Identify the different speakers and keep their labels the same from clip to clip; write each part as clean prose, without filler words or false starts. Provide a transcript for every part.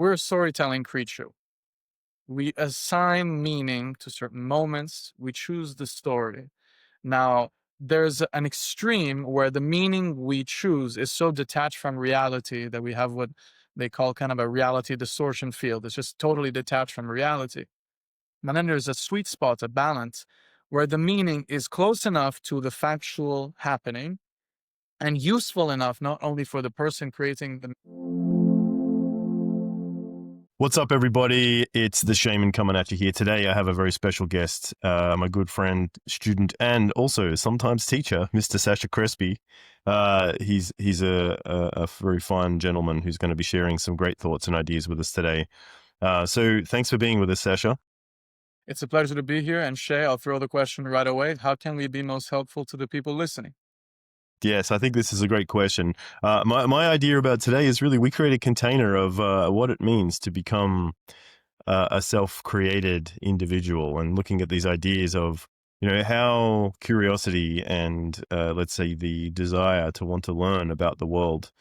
Speaker 1: We're a storytelling creature. We assign meaning to certain moments. We choose the story. Now, there's an extreme where the meaning we choose is so detached from reality that we have what they call kind of a reality distortion field. It's just totally detached from reality. And then there's a sweet spot, a balance, where the meaning is close enough to the factual happening and useful enough not only for the person creating the.
Speaker 2: What's up, everybody? It's the Shaman coming at you here. Today, I have a very special guest, my good friend, student, and also sometimes teacher, Mr. Sasha Crespi. He's a very fine gentleman who's going to be sharing some great thoughts and ideas with us today. So thanks for being with us, Sasha.
Speaker 1: It's a pleasure to be here. And Shae, I'll throw the question right away. How can we be most helpful to the people listening?
Speaker 2: Yes, I think this is a great question. My idea about today is really we create a container of what it means to become a self-created individual, and looking at these ideas of, how curiosity and let's say the desire to want to learn about the world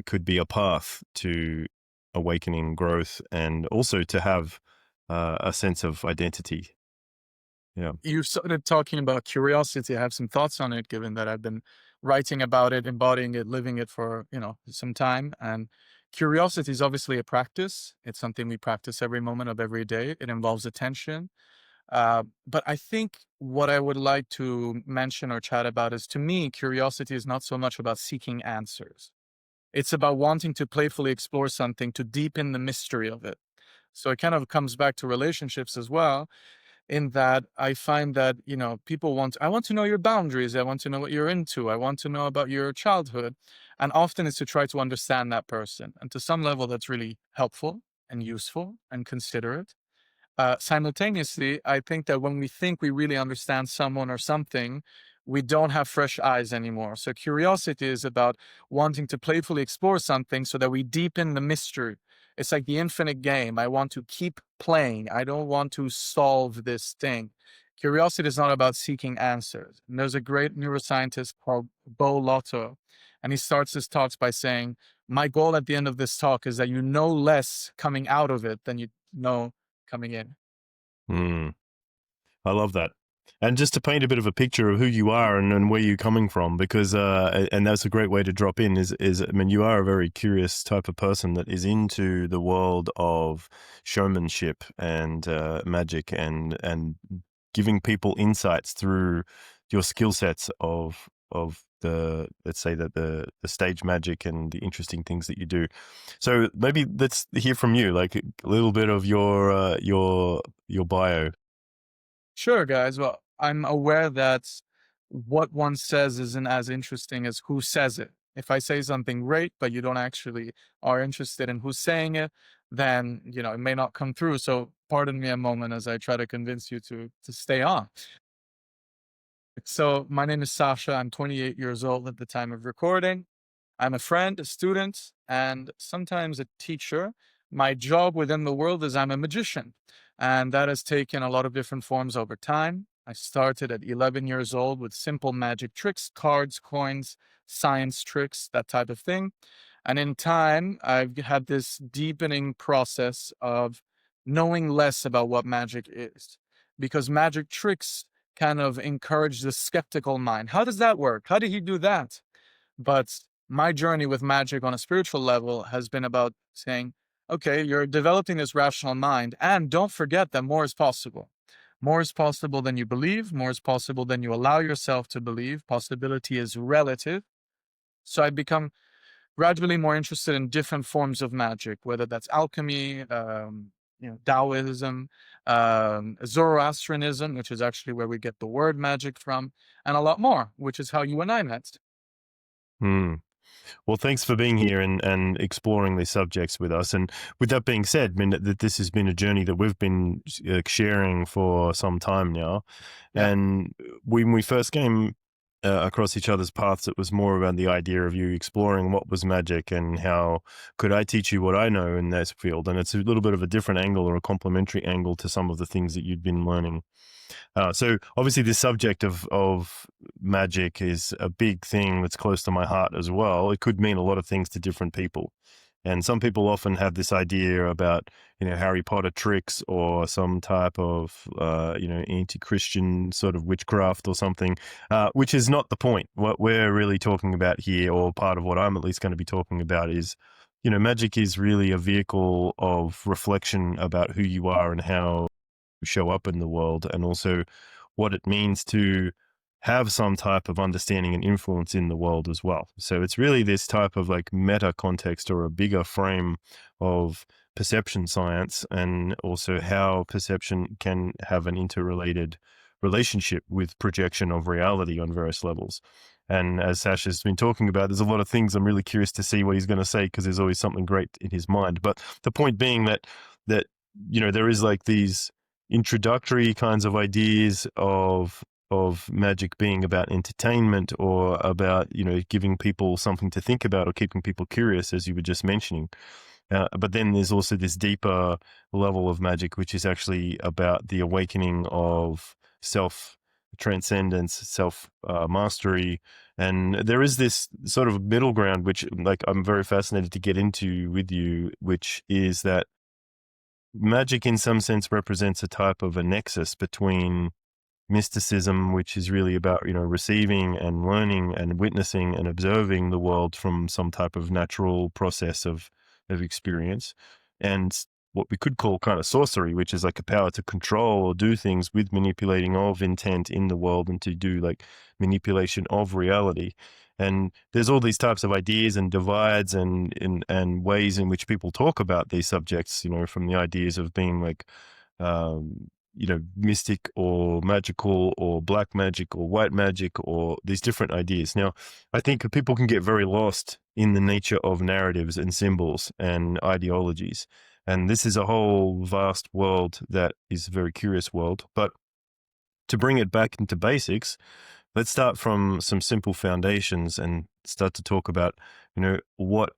Speaker 2: could be a path to awakening, growth, and also to have a sense of identity. Yeah.
Speaker 1: You started talking about curiosity. I have some thoughts on it, given that I've been writing about it, embodying it, living it for, some time. And curiosity is obviously a practice. It's something we practice every moment of every day. It involves attention. But I think what I would like to mention or chat about is, to me, curiosity is not so much about seeking answers. It's about wanting to playfully explore something to deepen the mystery of it. So it kind of comes back to relationships as well, in that I find that, I want to know your boundaries. I want to know what you're into. I want to know about your childhood. And often it's to try to understand that person. And to some level, that's really helpful and useful and considerate. Simultaneously, I think that when we think we really understand someone or something, we don't have fresh eyes anymore. So curiosity is about wanting to playfully explore something so that we deepen the mystery. It's like the infinite game. I want to keep playing. I don't want to solve this thing. Curiosity is not about seeking answers. And there's a great neuroscientist called Bo Lotto, and he starts his talks by saying, my goal at the end of this talk is that you know less coming out of it than you know coming in.
Speaker 2: Mm, I love that. And just to paint a bit of a picture of who you are and where you're coming from, because and that's a great way to drop in is I mean, you are a very curious type of person that is into the world of showmanship and magic and giving people insights through your skill sets of the, let's say, that the stage magic and the interesting things that you do. So maybe let's hear from you, like a little bit of your bio.
Speaker 1: Sure, guys. Well, I'm aware that what one says isn't as interesting as who says it. If I say something great, but you don't actually are interested in who's saying it, then it may not come through. So pardon me a moment as I try to convince you to stay on. So my name is Sasha. I'm 28 years old at the time of recording. I'm a friend, a student, and sometimes a teacher. My job within the world is I'm a magician, and that has taken a lot of different forms over time. I started at 11 years old with simple magic tricks, cards, coins, science tricks, that type of thing. And in time, I've had this deepening process of knowing less about what magic is, because magic tricks kind of encourage the skeptical mind. How does that work? How did he do that? But my journey with magic on a spiritual level has been about saying, okay, you're developing this rational mind, and don't forget that more is possible. More is possible than you believe, more is possible than you allow yourself to believe. Possibility is relative. So I become gradually more interested in different forms of magic, whether that's alchemy, Taoism, Zoroastrianism, which is actually where we get the word magic from, and a lot more, which is how you and I met.
Speaker 2: Hmm. Well, thanks for being here and exploring these subjects with us. And with that being said, I mean, that this has been a journey that we've been sharing for some time now.
Speaker 1: Yeah.
Speaker 2: And when we first came across each other's paths, it was more around the idea of you exploring what was magic and how could I teach you what I know in this field. And it's a little bit of a different angle or a complementary angle to some of the things that you'd been learning. So obviously this subject of magic is a big thing that's close to my heart as well. It could mean a lot of things to different people. And some people often have this idea about, Harry Potter tricks or some type of, anti-Christian sort of witchcraft or something, which is not the point. What we're really talking about here, or part of what I'm at least going to be talking about, is, magic is really a vehicle of reflection about who you are and how you show up in the world, and also what it means to have some type of understanding and influence in the world as well. So it's really this type of like meta context, or a bigger frame of perception science, and also how perception can have an interrelated relationship with projection of reality on various levels. And as Sasha's been talking about, there's a lot of things I'm really curious to see what he's going to say, because there's always something great in his mind. But the point being that there is like these introductory kinds of ideas of magic being about entertainment, or about giving people something to think about, or keeping people curious, as you were just mentioning. But then there's also this deeper level of magic, which is actually about the awakening of self transcendence, self mastery. And there is this sort of middle ground, which like I'm very fascinated to get into with you, which is that magic in some sense represents a type of a nexus between mysticism, which is really about, receiving and learning and witnessing and observing the world from some type of natural process of experience, and what we could call kind of sorcery, which is like a power to control or do things with manipulating of intent in the world, and to do like manipulation of reality. And there's all these types of ideas and divides and ways in which people talk about these subjects, from the ideas of being like, mystic or magical, or black magic or white magic, or these different ideas. Now, I think people can get very lost in the nature of narratives and symbols and ideologies. And this is a whole vast world that is a very curious world. But to bring it back into basics, let's start from some simple foundations and start to talk about, what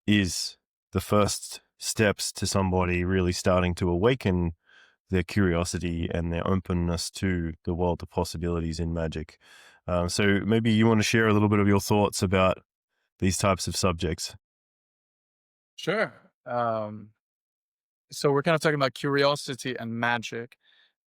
Speaker 2: is the first steps to somebody really starting to awaken their curiosity and their openness to the world of possibilities in magic. So maybe you want to share a little bit of your thoughts about these types of subjects.
Speaker 1: Sure. So we're kind of talking about curiosity and magic.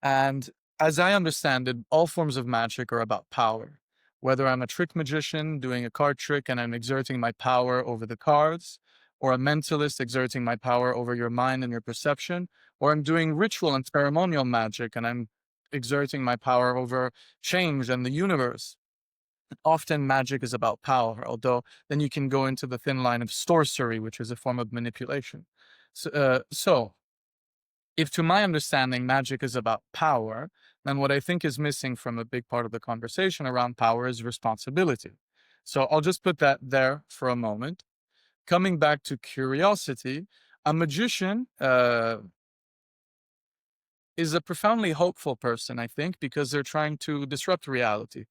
Speaker 1: And as I understand it, all forms of magic are about power. Whether I'm a trick magician doing a card trick and I'm exerting my power over the cards, or a mentalist exerting my power over your mind and your perception, or I'm doing ritual and ceremonial magic and I'm exerting my power over change and the universe. Often magic is about power, although then you can go into the thin line of sorcery, which is a form of manipulation. So if to my understanding magic is about power, then what I think is missing from a big part of the conversation around power is responsibility. So I'll just put that there for a moment. Coming back to curiosity, a magician is a profoundly hopeful person, I think, because they're trying to disrupt reality.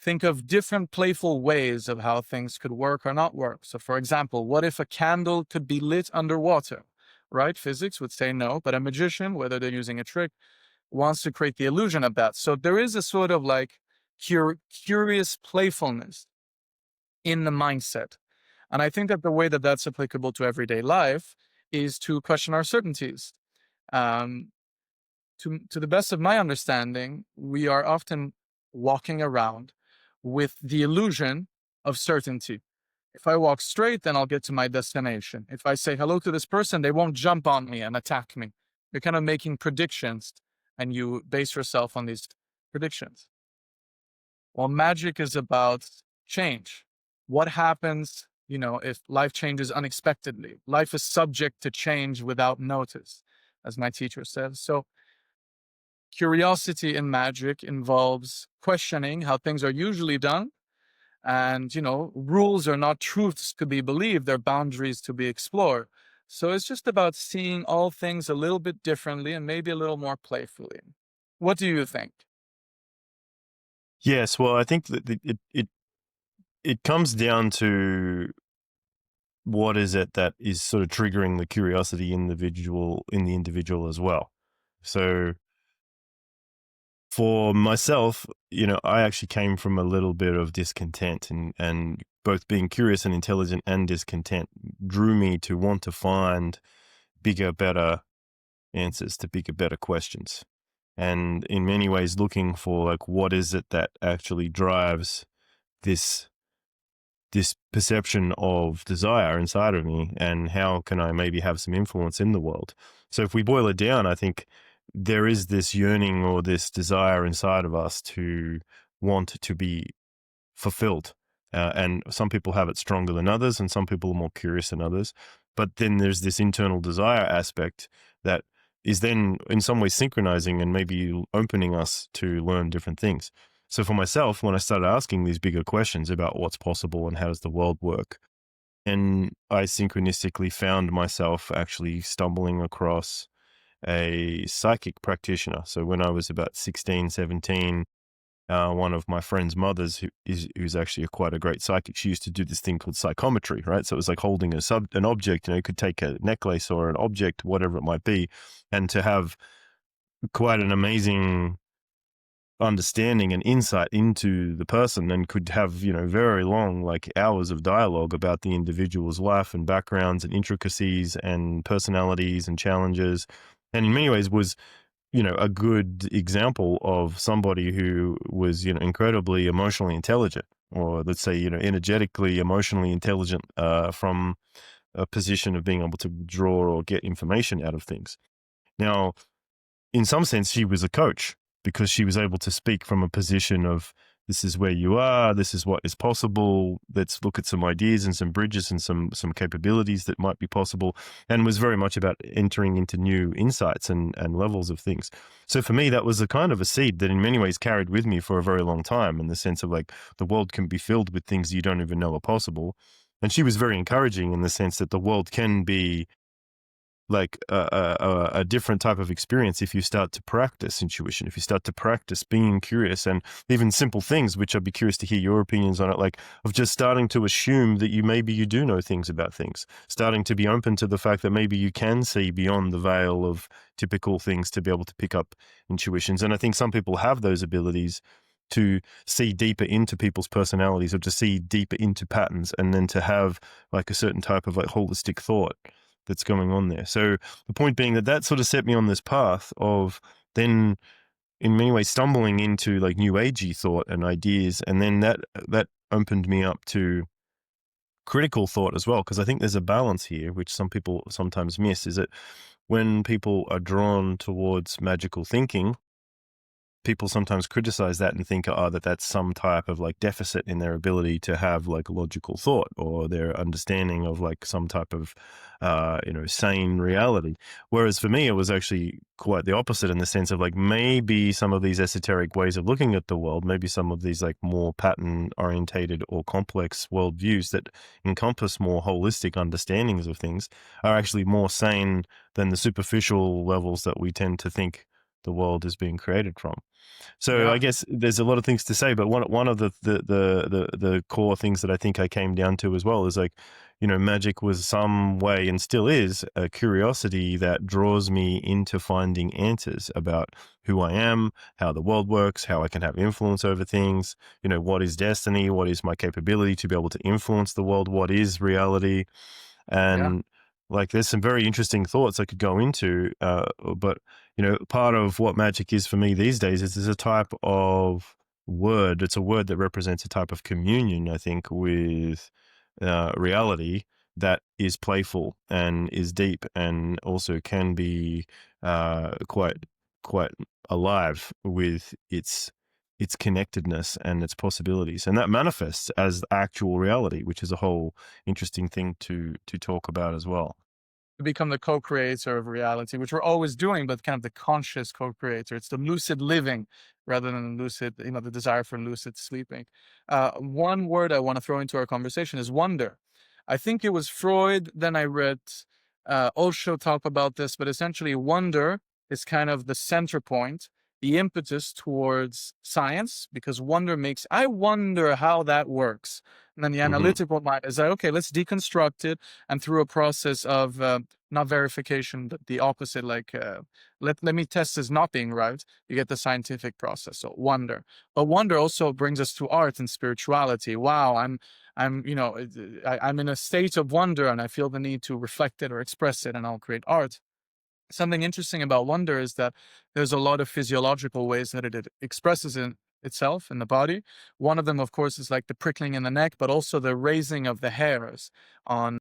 Speaker 1: Think of different playful ways of how things could work or not work. So, for example, what if a candle could be lit underwater? Right? Physics would say no, but a magician, whether they're using a trick, wants to create the illusion of that. So there is a sort of like curious playfulness in the mindset. And I think that the way that that's applicable to everyday life is to question our certainties. Um, to the best of my understanding, we are often walking around with the illusion of certainty. If I walk straight, then I'll get to my destination. If I say hello to this person, they won't jump on me and attack me. You're kind of making predictions and you base yourself on these predictions. Well, magic is about change. What happens, if life changes unexpectedly? Life is subject to change without notice, as my teacher says. So curiosity in magic involves questioning how things are usually done. And, rules are not truths to be believed, they're boundaries to be explored. So it's just about seeing all things a little bit differently and maybe a little more playfully. What do you think?
Speaker 2: Yes, well, I think that it comes down to what is it that is sort of triggering the curiosity in the individual as well. So for myself, I actually came from a little bit of discontent and both being curious and intelligent and discontent drew me to want to find bigger, better answers to bigger, better questions. And in many ways, looking for like, what is it that actually drives this perception of desire inside of me, and how can I maybe have some influence in the world? So if we boil it down, I think there is this yearning or this desire inside of us to want to be fulfilled. And some people have it stronger than others, and some people are more curious than others. But then there's this internal desire aspect that is then in some way synchronizing and maybe opening us to learn different things. So for myself, when I started asking these bigger questions about what's possible and how does the world work, and I synchronistically found myself actually stumbling across a psychic practitioner. So when I was about 16, 17, one of my friend's mothers, who's actually quite a great psychic, she used to do this thing called psychometry, right? So it was like holding an object, you could take a necklace or an object, whatever it might be, and to have quite an amazing understanding and insight into the person, and could have, very long, like hours of dialogue about the individual's life and backgrounds and intricacies and personalities and challenges. And in many ways was, a good example of somebody who was, incredibly emotionally intelligent, or let's say, energetically, emotionally intelligent, from a position of being able to draw or get information out of things. Now, in some sense, she was a coach because she was able to speak from a position of, this is where you are, this is what is possible, let's look at some ideas and some bridges and some capabilities that might be possible, and was very much about entering into new insights and levels of things. So for me, that was a kind of a seed that in many ways carried with me for a very long time, in the sense of like, the world can be filled with things you don't even know are possible. And she was very encouraging in the sense that the world can be like a different type of experience if you start to practice intuition, if you start to practice being curious, and even simple things, which I'd be curious to hear your opinions on it, like of just starting to assume that maybe you do know things about things, starting to be open to the fact that maybe you can see beyond the veil of typical things to be able to pick up intuitions. And I think some people have those abilities to see deeper into people's personalities, or to see deeper into patterns, and then to have like a certain type of like holistic thought that's going on there. So the point being that sort of set me on this path of then in many ways stumbling into like new agey thought and ideas. And then that opened me up to critical thought as well. Cause I think there's a balance here, which some people sometimes miss, is that when people are drawn towards magical thinking, people sometimes criticize that and think, that's some type of like deficit in their ability to have like logical thought, or their understanding of like some type of, sane reality. Whereas for me, it was actually quite the opposite, in the sense of like, maybe some of these esoteric ways of looking at the world, maybe some of these like more pattern orientated or complex worldviews that encompass more holistic understandings of things, are actually more sane than the superficial levels that we tend to think the world is being created from. So I
Speaker 1: Yeah.
Speaker 2: guess there's a lot of things to say, but one of the core things that I think I came down to as well is like, magic was some way, and still is, a curiosity that draws me into finding answers about who I am, how the world works, how I can have influence over things, what is destiny, what is my capability to be able to influence the world, what is reality.
Speaker 1: Yeah.
Speaker 2: And like, there's some very interesting thoughts I could go into, but part of what magic is for me these days is there's a type of word. It's a word that represents a type of communion, I think, with reality, that is playful and is deep, and also can be quite alive with its connectedness and its possibilities, and that manifests as actual reality, which is a whole interesting thing to talk about as well.
Speaker 1: To become the co-creator of reality, which we're always doing, but kind of the conscious co-creator. It's the lucid living rather than lucid, the desire for lucid sleeping. One word I want to throw into our conversation is wonder. I think it was Freud, then I read Osho talk about this, but essentially wonder is kind of the center point, the impetus towards science, because wonder makes, I wonder how that works. And then the
Speaker 2: Hmm.
Speaker 1: analytical mind is like, okay, let's deconstruct it. And through a process of not verification, but the opposite, like let me test this not being right, you get the scientific process. So wonder. But wonder also brings us to art and spirituality. Wow, I'm in a state of wonder and I feel the need to reflect it or express it, and I'll create art. Something interesting about wonder is that there's a lot of physiological ways that it expresses in itself in the body. One of them, of course, is like the prickling in the neck, but also the raising of the hairs on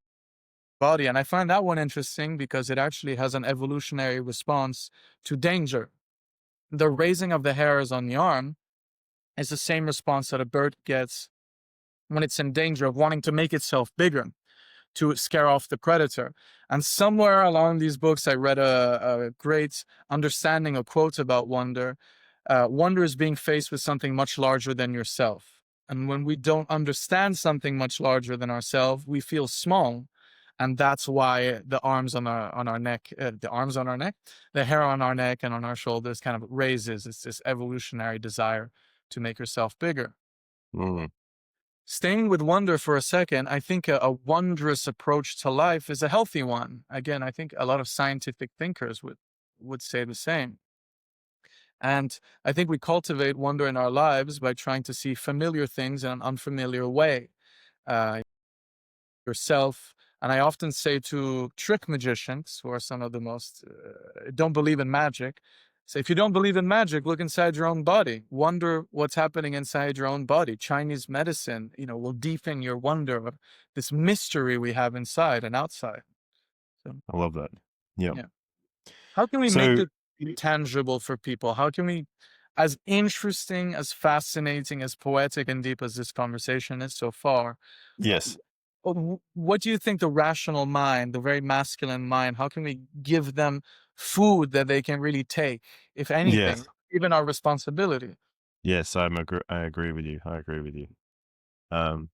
Speaker 1: body. And I find that one interesting because it actually has an evolutionary response to danger. The raising of the hairs on the arm is the same response that a bird gets when it's in danger of wanting to make itself bigger to scare off the predator. And somewhere along these books, I read a great understanding, a quote about wonder. Wonder is being faced with something much larger than yourself. And when we don't understand something much larger than ourselves, we feel small. And that's why the arms on our neck, the arms on our neck, the hair on our neck and on our shoulders kind of raises. It's this evolutionary desire to make yourself bigger.
Speaker 2: Mm,
Speaker 1: Staying with wonder for a second, I think a wondrous approach to life is a healthy one. Again, I think a lot of scientific thinkers would say the same. And I think we cultivate wonder in our lives by trying to see familiar things in an unfamiliar way. Uh, Yourself, and I often say to trick magicians, who are some of the most don't believe in magic, say, if you don't believe in magic, look inside your own body. Wonder what's happening inside your own body. Chinese medicine, will deepen your wonder of this mystery we have inside and outside. So,
Speaker 2: I love that. Yeah.
Speaker 1: yeah. How can we make
Speaker 2: So
Speaker 1: this tangible for people? How can we, as interesting, as fascinating, as poetic and deep as this conversation is so far,
Speaker 2: yes,
Speaker 1: what do you think the rational mind, the very masculine mind, how can we give them food that they can really take, if anything,
Speaker 2: yes,
Speaker 1: even our responsibility?
Speaker 2: yes. I agree with you. I agree with you. Um,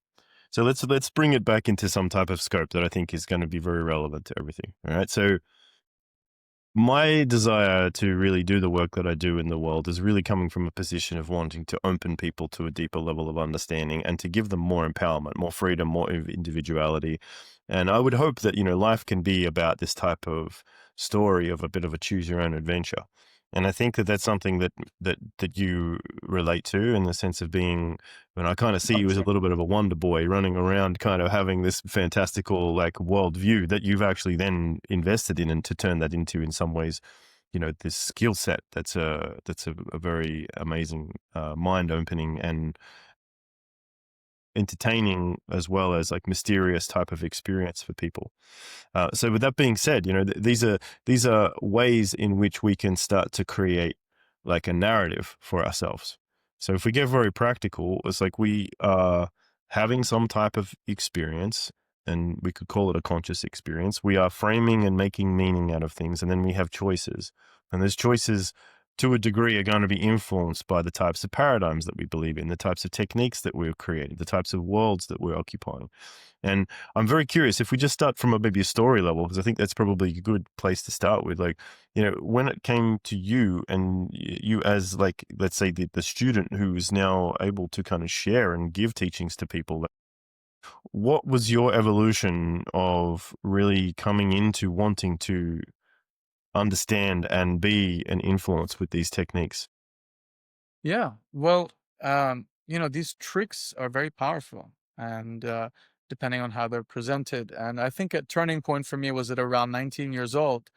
Speaker 2: so let's bring it back into some type of scope that I think is going to be very relevant to everything. All right. So my desire to really do the work that I do in the world is really coming from a position of wanting to open people to a deeper level of understanding and to give them more empowerment, more freedom, more individuality. And I would hope that, life can be about this type of story of a bit of a choose your own adventure. And I think that that's something that you relate to in the sense of being, when I kind of see you as a little bit of a wonder boy running around, kind of having this fantastical like world view that you've actually then invested in, and to turn that into, in some ways, this skill set that's a very amazing, mind opening and entertaining, as well as like mysterious type of experience for people. So with that being said, these are ways in which we can start to create like a narrative for ourselves. So if we get very practical, it's like we are having some type of experience, and we could call it a conscious experience. We are framing and making meaning out of things, and then we have choices. And those choices, to a degree, are going to be influenced by the types of paradigms that we believe in, the types of techniques that we're creating, the types of worlds that we're occupying. And I'm very curious if we just start from maybe a story level, because I think that's probably a good place to start with. Like, when it came to you, and you as, like, let's say the student who is now able to kind of share and give teachings to people, like, what was your evolution of really coming into wanting to understand and be an influence with these techniques?
Speaker 1: Yeah. Well, these tricks are very powerful, and depending on how they're presented. And I think a turning point for me was at around 19 years old,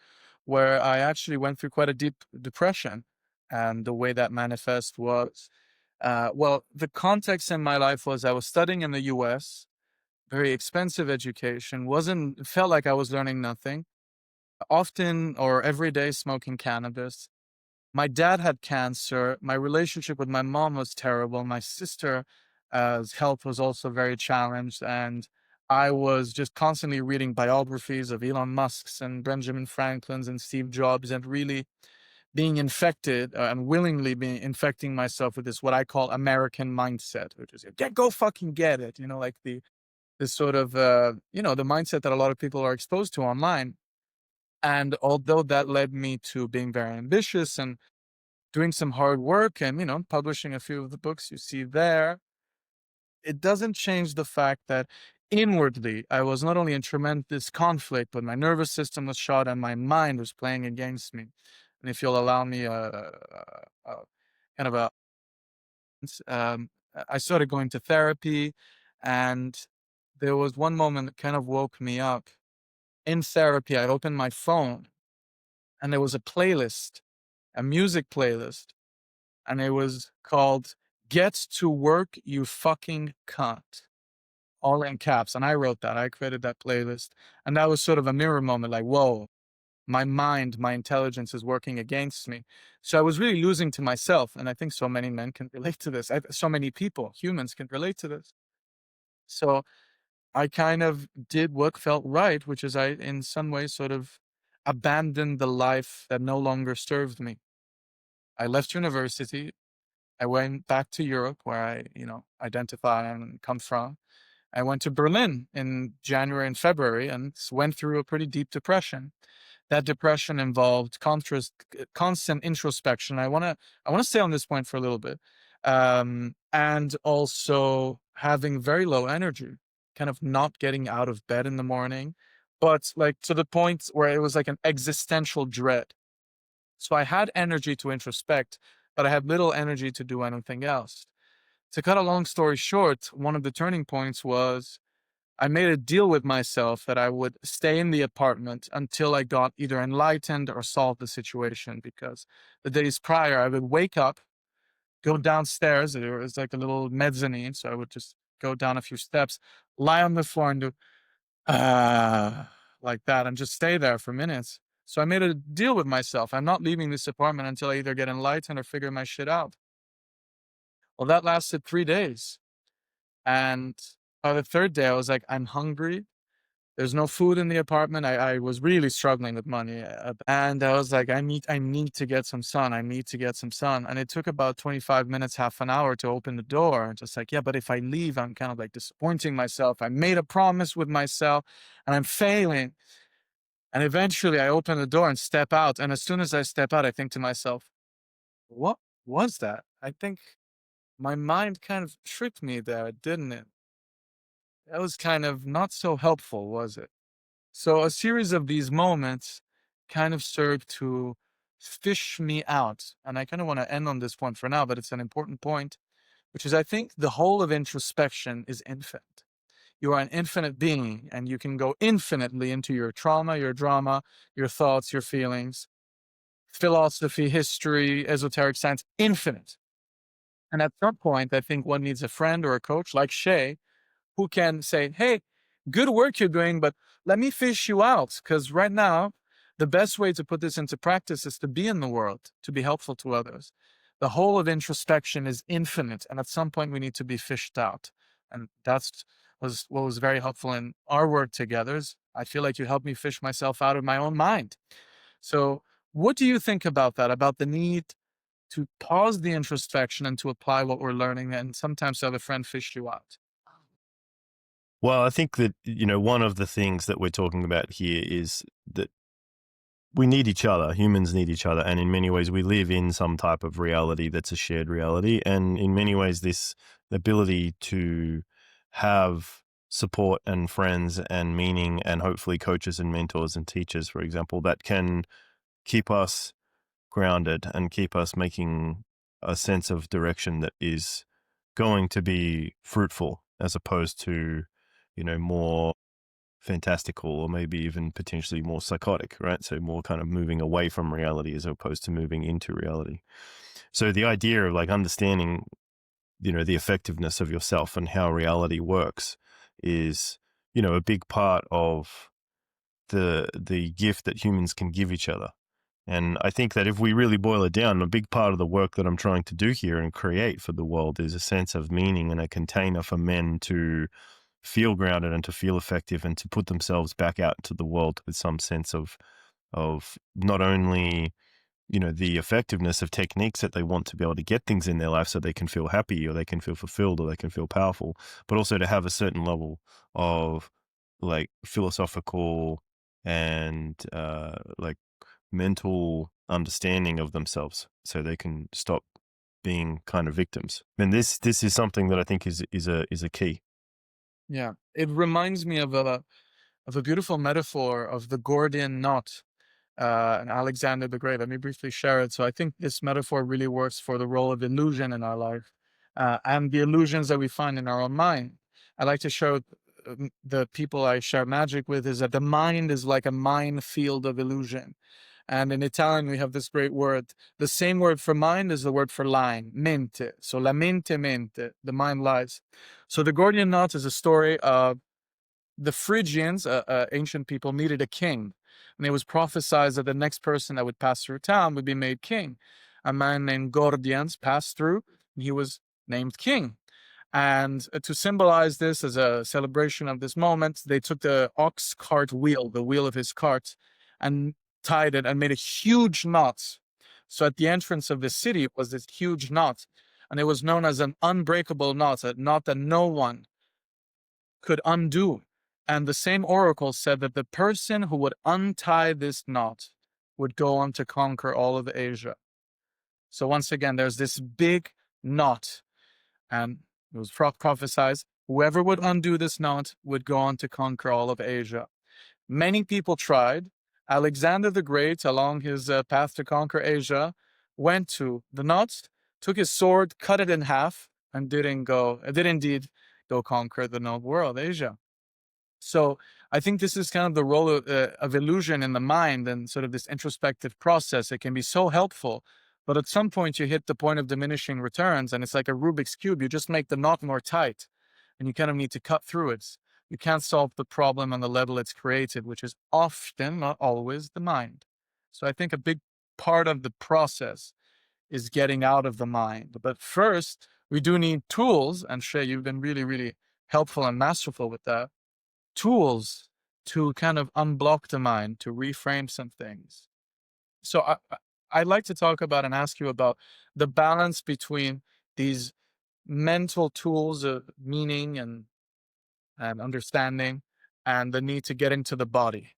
Speaker 1: where I actually went through quite a deep depression. And the way that manifest was, well, the context in my life was I was studying in the US, very expensive education, felt like I was learning nothing, often or every day smoking cannabis. My dad had cancer. My relationship with my mom was terrible. My sister's health was also very challenged. And I was just constantly reading biographies of Elon Musk's and Benjamin Franklin's and Steve Jobs, and really being infected and willingly being infecting myself with this, what I call American mindset, which is go fucking get it. Like this sort of, the mindset that a lot of people are exposed to online. And although that led me to being very ambitious and doing some hard work and, publishing a few of the books you see there, it doesn't change the fact that inwardly I was not only in tremendous conflict, but my nervous system was shot and my mind was playing against me. And if you'll allow me a kind of a, I started going to therapy, and there was one moment that kind of woke me up. In therapy, I opened my phone and there was a playlist, a music playlist, and it was called Get to Work, You Fucking Cunt, all in caps. And I wrote that, I created that playlist. And that was sort of a mirror moment like, whoa, my mind, my intelligence is working against me. So I was really losing to myself. And I think so many men can relate to this. So many people, humans can relate to this. So I kind of did what felt right, which is I, in some ways, sort of abandoned the life that no longer served me. I left university. I went back to Europe, where I, identify and come from. I went to Berlin in January and February and went through a pretty deep depression. That depression involved constant introspection. I want to stay on this point for a little bit, and also having very low energy, kind of not getting out of bed in the morning, but like to the point where it was like an existential dread. So I had energy to introspect, but I had little energy to do anything else. To cut a long story short, one of the turning points was I made a deal with myself that I would stay in the apartment until I got either enlightened or solved the situation. Because the days prior, I would wake up, go downstairs. There was like a little mezzanine. So I would just go down a few steps, lie on the floor and do, like that, and just stay there for minutes. So I made a deal with myself. I'm not leaving this apartment until I either get enlightened or figure my shit out. Well, that lasted 3 days. And by the third day, I was like, I'm hungry. There's no food in the apartment. I was really struggling with money, and I was like, I need to get some sun. I need to get some sun. And it took about 25 minutes, half an hour to open the door. Just like, yeah, but if I leave, I'm kind of like disappointing myself. I made a promise with myself, and I'm failing. And eventually, I open the door and step out. And as soon as I step out, I think to myself, what was that? I think my mind kind of tricked me there, didn't it? That was kind of not so helpful, was it? So a series of these moments kind of serve to fish me out. And I kind of want to end on this point for now, but it's an important point, which is I think the whole of introspection is infinite. You are an infinite being and you can go infinitely into your trauma, your drama, your thoughts, your feelings, philosophy, history, esoteric science, infinite. And at some point, I think one needs a friend or a coach like Shae who can say, hey, good work you're doing, but let me fish you out. Because right now, the best way to put this into practice is to be in the world, to be helpful to others. The whole of introspection is infinite. And at some point, we need to be fished out. And that's was what was very helpful in our work together. I feel like you helped me fish myself out of my own mind. So what do you think about that? About the need to pause the introspection and to apply what we're learning and sometimes to have a friend fish you out?
Speaker 2: Well, I think that, one of the things that we're talking about here is that we need each other. Humans need each other. And in many ways, we live in some type of reality that's a shared reality. And in many ways, this ability to have support and friends and meaning and hopefully coaches and mentors and teachers, for example, that can keep us grounded and keep us making a sense of direction that is going to be fruitful as opposed to, more fantastical or maybe even potentially more psychotic, right? So more kind of moving away from reality as opposed to moving into reality. So the idea of like understanding, the effectiveness of yourself and how reality works is, a big part of the gift that humans can give each other. And I think that if we really boil it down, a big part of the work that I'm trying to do here and create for the world is a sense of meaning and a container for men to feel grounded and to feel effective and to put themselves back out into the world with some sense of not only, the effectiveness of techniques that they want to be able to get things in their life so they can feel happy or they can feel fulfilled or they can feel powerful, but also to have a certain level of like philosophical and like mental understanding of themselves so they can stop being kind of victims. And this is something that I think is a key.
Speaker 1: Yeah, it reminds me of a beautiful metaphor of the Gordian knot, and Alexander the Great. Let me briefly share it. So I think this metaphor really works for the role of illusion in our life, and the illusions that we find in our own mind. I like to show the people I share magic with is that the mind is like a minefield of illusion. And in Italian, we have this great word. The same word for mind is the word for lying, mente. So la mente, the mind lies. So the Gordian knot is a story of the Phrygians, ancient people, needed a king. And it was prophesied that the next person that would pass through town would be made king. A man named Gordians passed through, and he was named king. And to symbolize this as a celebration of this moment, they took the ox cart wheel, the wheel of his cart, and tied it and made a huge knot. So at the entrance of the city was this huge knot, and it was known as an unbreakable knot, a knot that no one could undo. And the same oracle said that the person who would untie this knot would go on to conquer all of Asia. So once again, there's this big knot, and it was prophesied whoever would undo this knot would go on to conquer all of Asia. Many people tried. Alexander the Great, along his path to conquer Asia, went to the knot, took his sword, cut it in half, and did indeed go conquer the known world, Asia. So I think this is kind of the role of illusion in the mind and sort of this introspective process. It can be so helpful, but at some point you hit the point of diminishing returns, and it's like a Rubik's Cube. You just make the knot more tight, and you kind of need to cut through it. You can't solve the problem on the level it's created, which is often, not always, the mind. So I think a big part of the process is getting out of the mind. But first, we do need tools, and Shae, you've been really, really helpful and masterful with that. Tools to kind of unblock the mind, to reframe some things. So I'd like to talk about and ask you about the balance between these mental tools of meaning and understanding and the need to get into the body.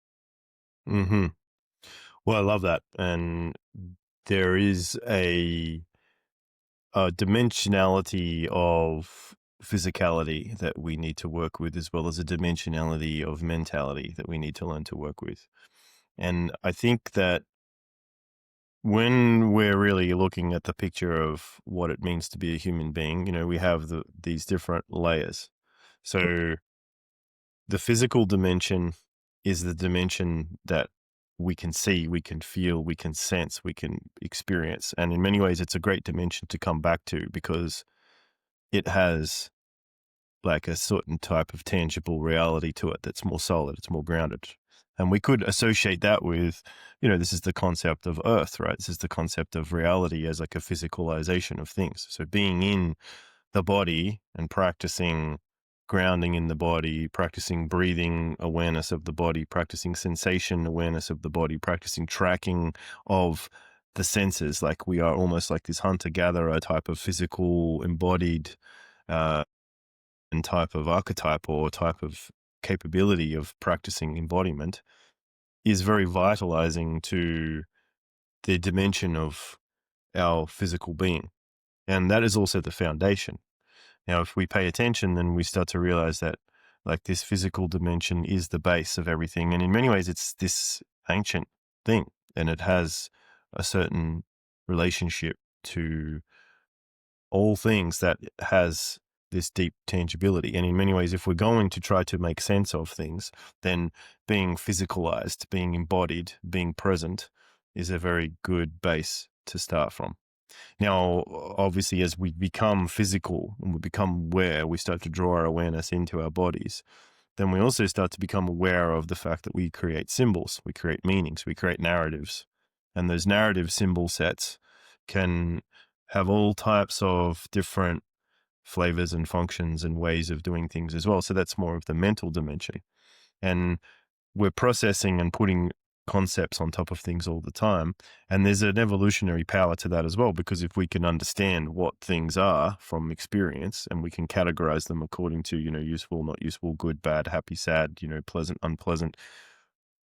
Speaker 2: Mm-hmm. Well, I love that. And there is a dimensionality of physicality that we need to work with, as well as a dimensionality of mentality that we need to learn to work with. And I think that when we're really looking at the picture of what it means to be a human being, we have these different layers. So the physical dimension is the dimension that we can see, we can feel, we can sense, we can experience. And in many ways, it's a great dimension to come back to because it has like a certain type of tangible reality to it that's more solid, it's more grounded. And we could associate that with, this is the concept of earth, right? This is the concept of reality as like a physicalization of things. So being in the body and practicing grounding in the body, practicing breathing awareness of the body, practicing sensation awareness of the body, practicing tracking of the senses. Like we are almost like this hunter-gatherer type of physical embodied and type of archetype or type of capability of practicing embodiment is very vitalizing to the dimension of our physical being. And that is also the foundation. Now, if we pay attention, then we start to realize that like this physical dimension is the base of everything. And in many ways, it's this ancient thing, and it has a certain relationship to all things that has this deep tangibility. And in many ways, if we're going to try to make sense of things, then being physicalized, being embodied, being present is a very good base to start from. Now, obviously, as we become physical and we become aware, we start to draw our awareness into our bodies. Then we also start to become aware of the fact that we create symbols, we create meanings, we create narratives. And those narrative symbol sets can have all types of different flavors and functions and ways of doing things as well. So that's more of the mental dimension. And we're processing and putting concepts on top of things all the time. And there's an evolutionary power to that as well, because if we can understand what things are from experience and we can categorize them according to, useful, not useful, good, bad, happy, sad, pleasant, unpleasant,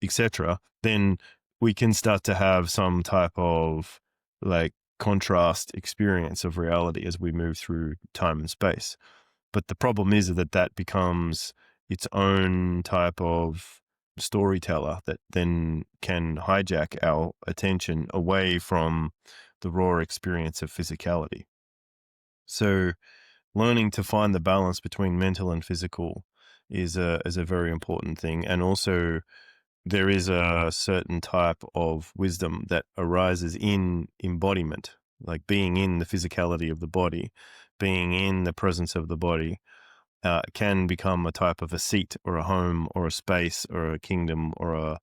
Speaker 2: etc., then we can start to have some type of like contrast experience of reality as we move through time and space. But the problem is that that becomes its own type of storyteller that then can hijack our attention away from the raw experience of physicality. So learning to find the balance between mental and physical is a very important thing. And also there is a certain type of wisdom that arises in embodiment, like being in the physicality of the body, being in the presence of the body, can become a type of a seat or a home or a space or a kingdom or a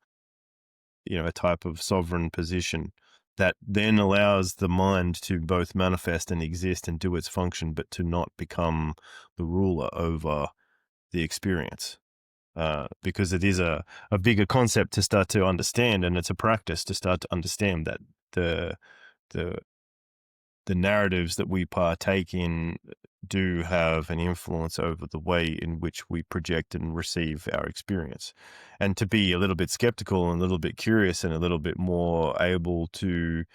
Speaker 2: type of sovereign position that then allows the mind to both manifest and exist and do its function, but to not become the ruler over the experience. Because it is a bigger concept to start to understand, and it's a practice to start to understand that the the the narratives that we partake in do have an influence over the way in which we project and receive our experience. And to be a little bit skeptical and a little bit curious and a little bit more able to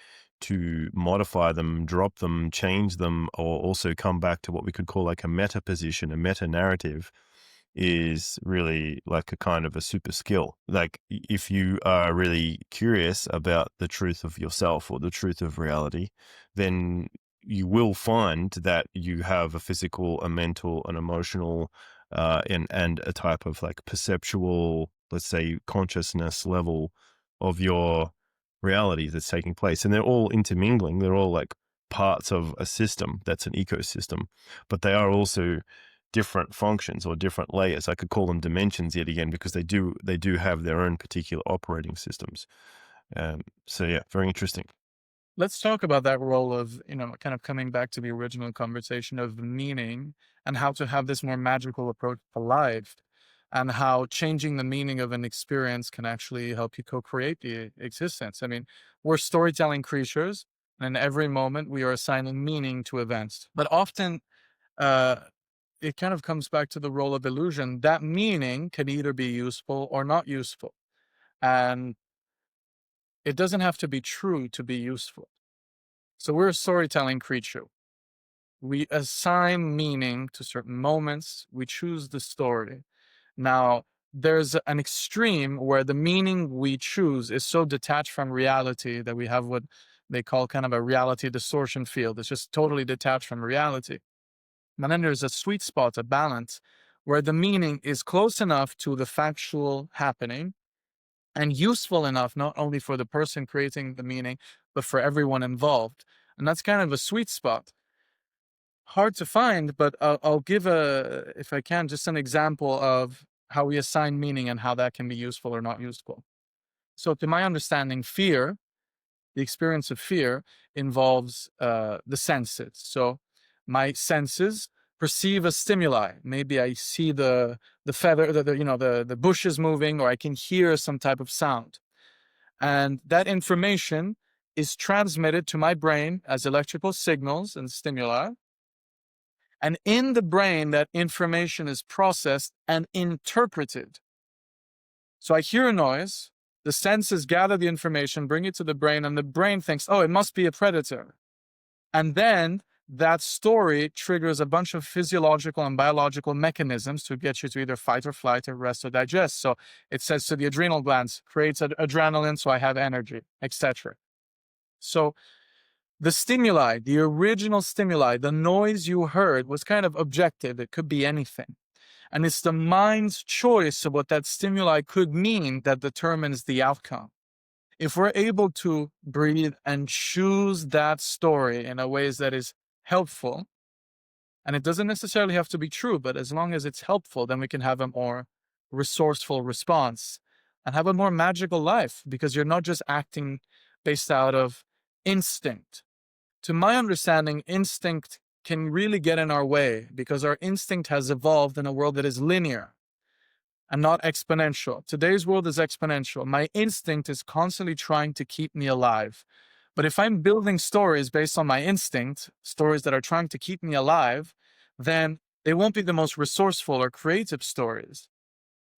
Speaker 2: modify them, drop them, change them, or also come back to what we could call like a meta position, a meta narrative, is really like a kind of a super skill. Like if you are really curious about the truth of yourself or the truth of reality, then you will find that you have a physical, a mental, an emotional, and a type of like perceptual, let's say, consciousness level of your reality that's taking place. And they're all intermingling. They're all like parts of a system that's an ecosystem, but they are also different functions or different layers. I could call them dimensions yet again because they do have their own particular operating systems. So yeah, very interesting.
Speaker 1: Let's talk about that role of, kind of coming back to the original conversation of meaning and how to have this more magical approach to life and how changing the meaning of an experience can actually help you co-create the existence. I mean, we're storytelling creatures, and in every moment we are assigning meaning to events. But often, uh, it kind of comes back to the role of illusion. That meaning can either be useful or not useful. And it doesn't have to be true to be useful. So we're a storytelling creature. We assign meaning to certain moments. We choose the story. Now, there's an extreme where the meaning we choose is so detached from reality that we have what they call kind of a reality distortion field. It's just totally detached from reality. And then there's a sweet spot, a balance, where the meaning is close enough to the factual happening and useful enough, not only for the person creating the meaning, but for everyone involved. And that's kind of a sweet spot. Hard to find, but I'll give if I can, just an example of how we assign meaning and how that can be useful or not useful. So, to my understanding, fear, the experience of fear, involves the senses. So, my senses perceive a stimuli. Maybe I see the feather, the bushes moving, or I can hear some type of sound, and that information is transmitted to my brain as electrical signals and stimuli. And in the brain, that information is processed and interpreted. So I hear a noise, the senses gather the information, bring it to the brain, and the brain thinks, oh, it must be a predator. And then that story triggers a bunch of physiological and biological mechanisms to get you to either fight or flight or rest or digest. So it says to the adrenal glands, creates adrenaline, so I have energy, etc. So the stimuli, the original stimuli, the noise you heard was kind of objective. It could be anything. And it's the mind's choice of what that stimuli could mean that determines the outcome. If we're able to breathe and choose that story in a ways that is helpful, and it doesn't necessarily have to be true, but as long as it's helpful, then we can have a more resourceful response and have a more magical life because you're not just acting based out of instinct. To my understanding, instinct can really get in our way because our instinct has evolved in a world that is linear and not exponential. Today's world is exponential. My instinct is constantly trying to keep me alive. But if I'm building stories based on my instinct, stories that are trying to keep me alive, then they won't be the most resourceful or creative stories.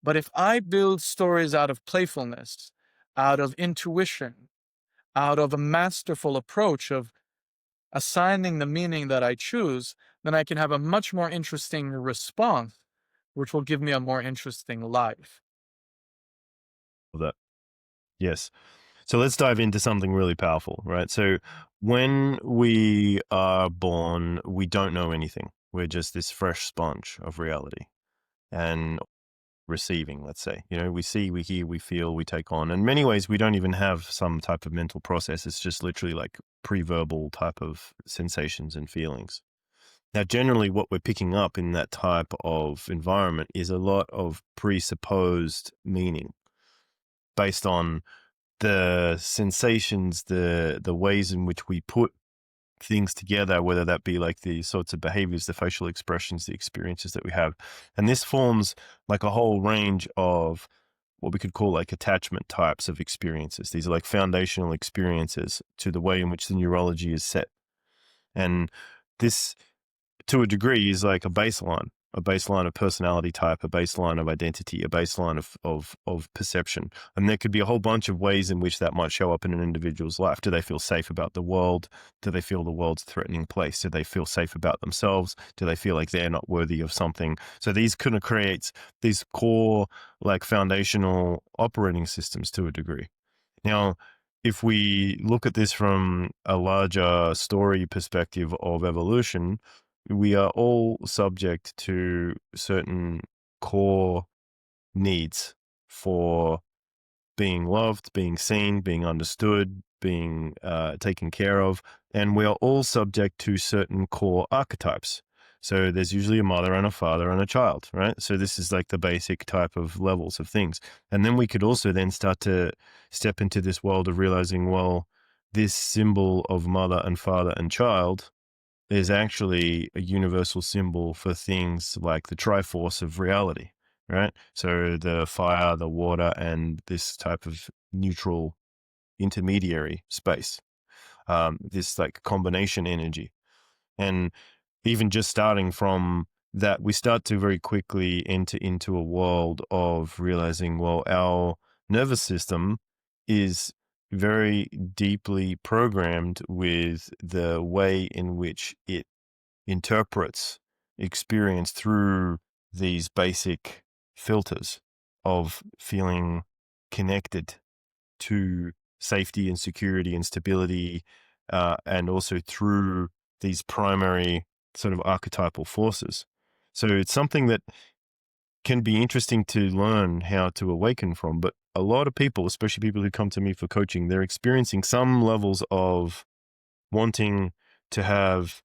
Speaker 1: But if I build stories out of playfulness, out of intuition, out of a masterful approach of assigning the meaning that I choose, then I can have a much more interesting response, which will give me a more interesting life.
Speaker 2: Of that. Yes. So let's dive into something really powerful, right? So when we are born, we don't know anything. We're just this fresh sponge of reality. And receiving, let's say. We see, we hear, we feel, we take on. In many ways, we don't even have some type of mental process. It's just literally like pre-verbal type of sensations and feelings. Now, generally, what we're picking up in that type of environment is a lot of presupposed meaning based on the sensations, the ways in which we put things together, whether that be like the sorts of behaviors, the facial expressions, the experiences that we have. And this forms like a whole range of what we could call like attachment types of experiences. These are like foundational experiences to the way in which the neurology is set. And this, to a degree, is like a baseline of personality type, a baseline of identity, a baseline of perception. And there could be a whole bunch of ways in which that might show up in an individual's life. Do they feel safe about the world? Do they feel the world's a threatening place? Do they feel safe about themselves? Do they feel like they're not worthy of something? So these kind of creates these core, like foundational operating systems to a degree. Now, if we look at this from a larger story perspective of evolution, we are all subject to certain core needs for being loved, being seen, being understood, being taken care of. And we are all subject to certain core archetypes. So there's usually a mother and a father and a child, right? So this is like the basic type of levels of things. And then we could also then start to step into this world of realizing, well, this symbol of mother and father and child is actually a universal symbol for things like the Triforce of reality, right? So the fire, the water, and this type of neutral intermediary space, this like combination energy. And even just starting from that, we start to very quickly enter into a world of realizing, well, our nervous system is very deeply programmed with the way in which it interprets experience through these basic filters of feeling connected to safety and security and stability, and also through these primary sort of archetypal forces. So it's something that can be interesting to learn how to awaken from. But a lot of people, especially people who come to me for coaching, they're experiencing some levels of wanting to have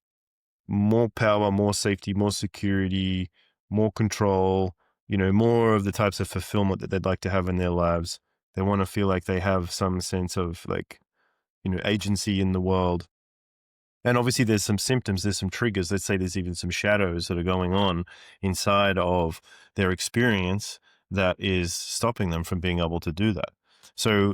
Speaker 2: more power, more safety, more security, more control, more of the types of fulfillment that they'd like to have in their lives. They want to feel like they have some sense of like, agency in the world. And obviously there's some symptoms, there's some triggers. Let's say there's even some shadows that are going on inside of their experience that is stopping them from being able to do that. So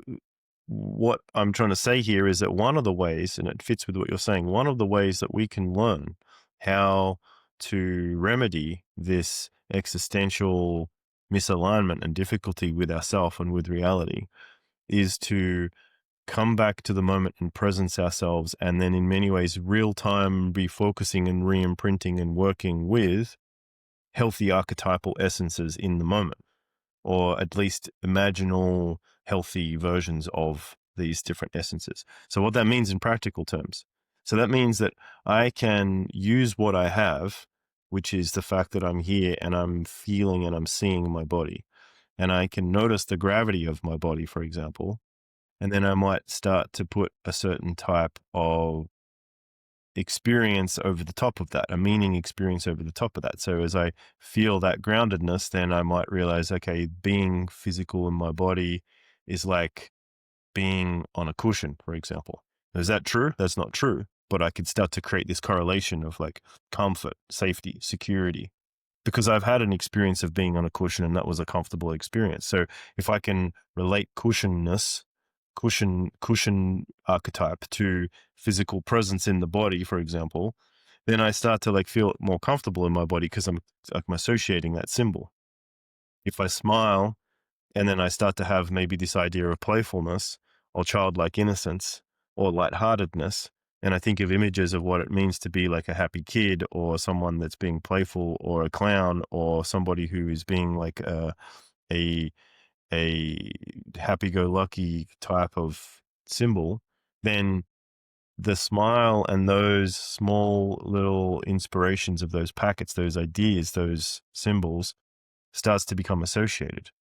Speaker 2: what I'm trying to say here is that one of the ways, and it fits with what you're saying, one of the ways that we can learn how to remedy this existential misalignment and difficulty with ourself and with reality is to come back to the moment and presence ourselves, and then in many ways real time refocusing and re-imprinting and working with healthy archetypal essences in the moment, or at least imaginal healthy versions of these different essences. So what that means in practical terms, so that means that I can use what I have, which is the fact that I'm here and I'm feeling and I'm seeing my body, and I can notice the gravity of my body, for example, and then I might start to put a certain type of experience over the top of that, a meaning experience over the top of that. So as I feel that groundedness, then I might realize, okay, being physical in my body is like being on a cushion, for example. Is that true? That's not true. But I could start to create this correlation of like comfort, safety, security, because I've had an experience of being on a cushion and that was a comfortable experience. So if I can relate cushion archetype to physical presence in the body, for example, then I start to like feel more comfortable in my body because I'm associating that symbol. If I smile and then I start to have maybe this idea of playfulness or childlike innocence or lightheartedness, and I think of images of what it means to be like a happy kid or someone that's being playful or a clown or somebody who is being like a a happy-go-lucky type of symbol, then the smile and those small little inspirations of those packets, those ideas, those symbols starts to become associated.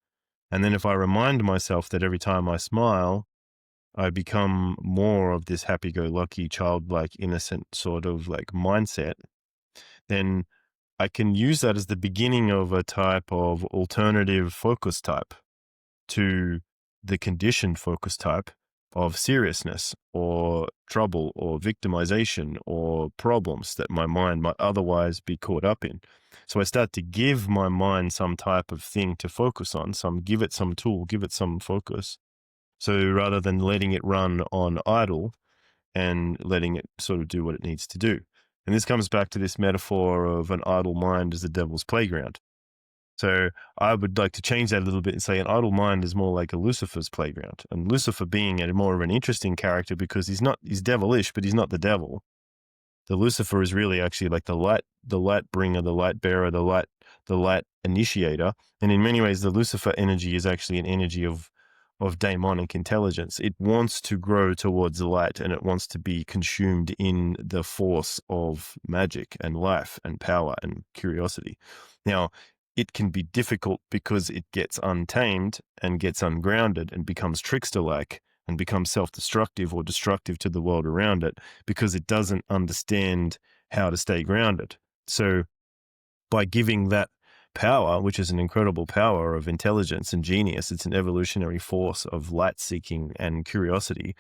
Speaker 2: And then if I remind myself that every time I smile, I become more of this happy-go-lucky, childlike, innocent sort of like mindset, then I can use that as the beginning of a type of alternative focus type to the conditioned focus type of seriousness or trouble or victimization or problems that my mind might otherwise be caught up in. So I start to give my mind some type of thing to focus on, give it some tool, give it some focus. So rather than letting it run on idle and letting it sort of do what it needs to do. And this comes back to this metaphor of an idle mind as the devil's playground. So I would like to change that a little bit and say an idle mind is more like a Lucifer's playground. And Lucifer being a more of an interesting character because he's devilish, but he's not the devil. The Lucifer is really actually like the light bringer, the light bearer, the light initiator. And in many ways, the Lucifer energy is actually an energy of daemonic intelligence. It wants to grow towards the light, and it wants to be consumed in the force of magic and life and power and curiosity. Now, it can be difficult because it gets untamed and gets ungrounded and becomes trickster-like and becomes self-destructive or destructive to the world around it because it doesn't understand how to stay grounded. So by giving that power, which is an incredible power of intelligence and genius, it's an evolutionary force of light-seeking and curiosity,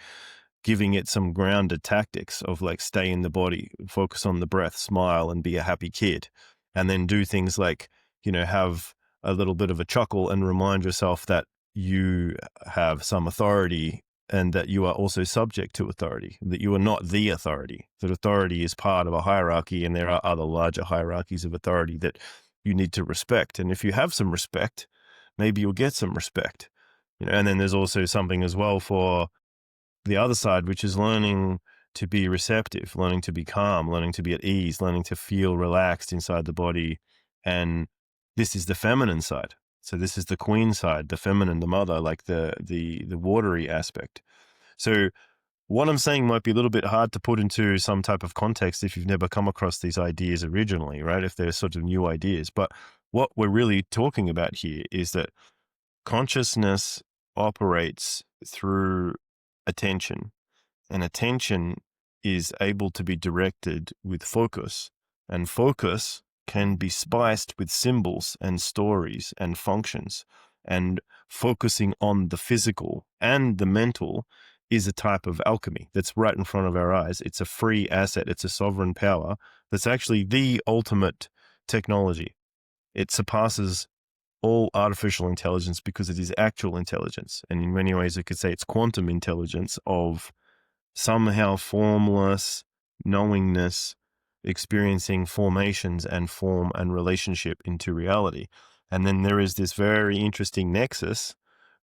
Speaker 2: giving it some grounded tactics of like stay in the body, focus on the breath, smile, and be a happy kid, and then do things like, have a little bit of a chuckle and remind yourself that you have some authority and that you are also subject to authority, that you are not the authority, that authority is part of a hierarchy and there are other larger hierarchies of authority that you need to respect. And if you have some respect, maybe you'll get some respect. And then there's also something as well for the other side, which is learning to be receptive, learning to be calm, learning to be at ease, learning to feel relaxed inside the body. And this is the feminine side. So this is the queen side, the feminine, the mother, like the watery aspect. So what I'm saying might be a little bit hard to put into some type of context if you've never come across these ideas originally, right? If they're sort of new ideas. But what we're really talking about here is that consciousness operates through attention, and attention is able to be directed with focus, and focus can be spiced with symbols and stories and functions, and focusing on the physical and the mental is a type of alchemy that's right in front of our eyes. It's a free asset. It's a sovereign power that's actually the ultimate technology. It surpasses all artificial intelligence because it is actual intelligence. And in many ways, I could say it's quantum intelligence of somehow formless knowingness, experiencing formations and form and relationship into reality. And then there is this very interesting nexus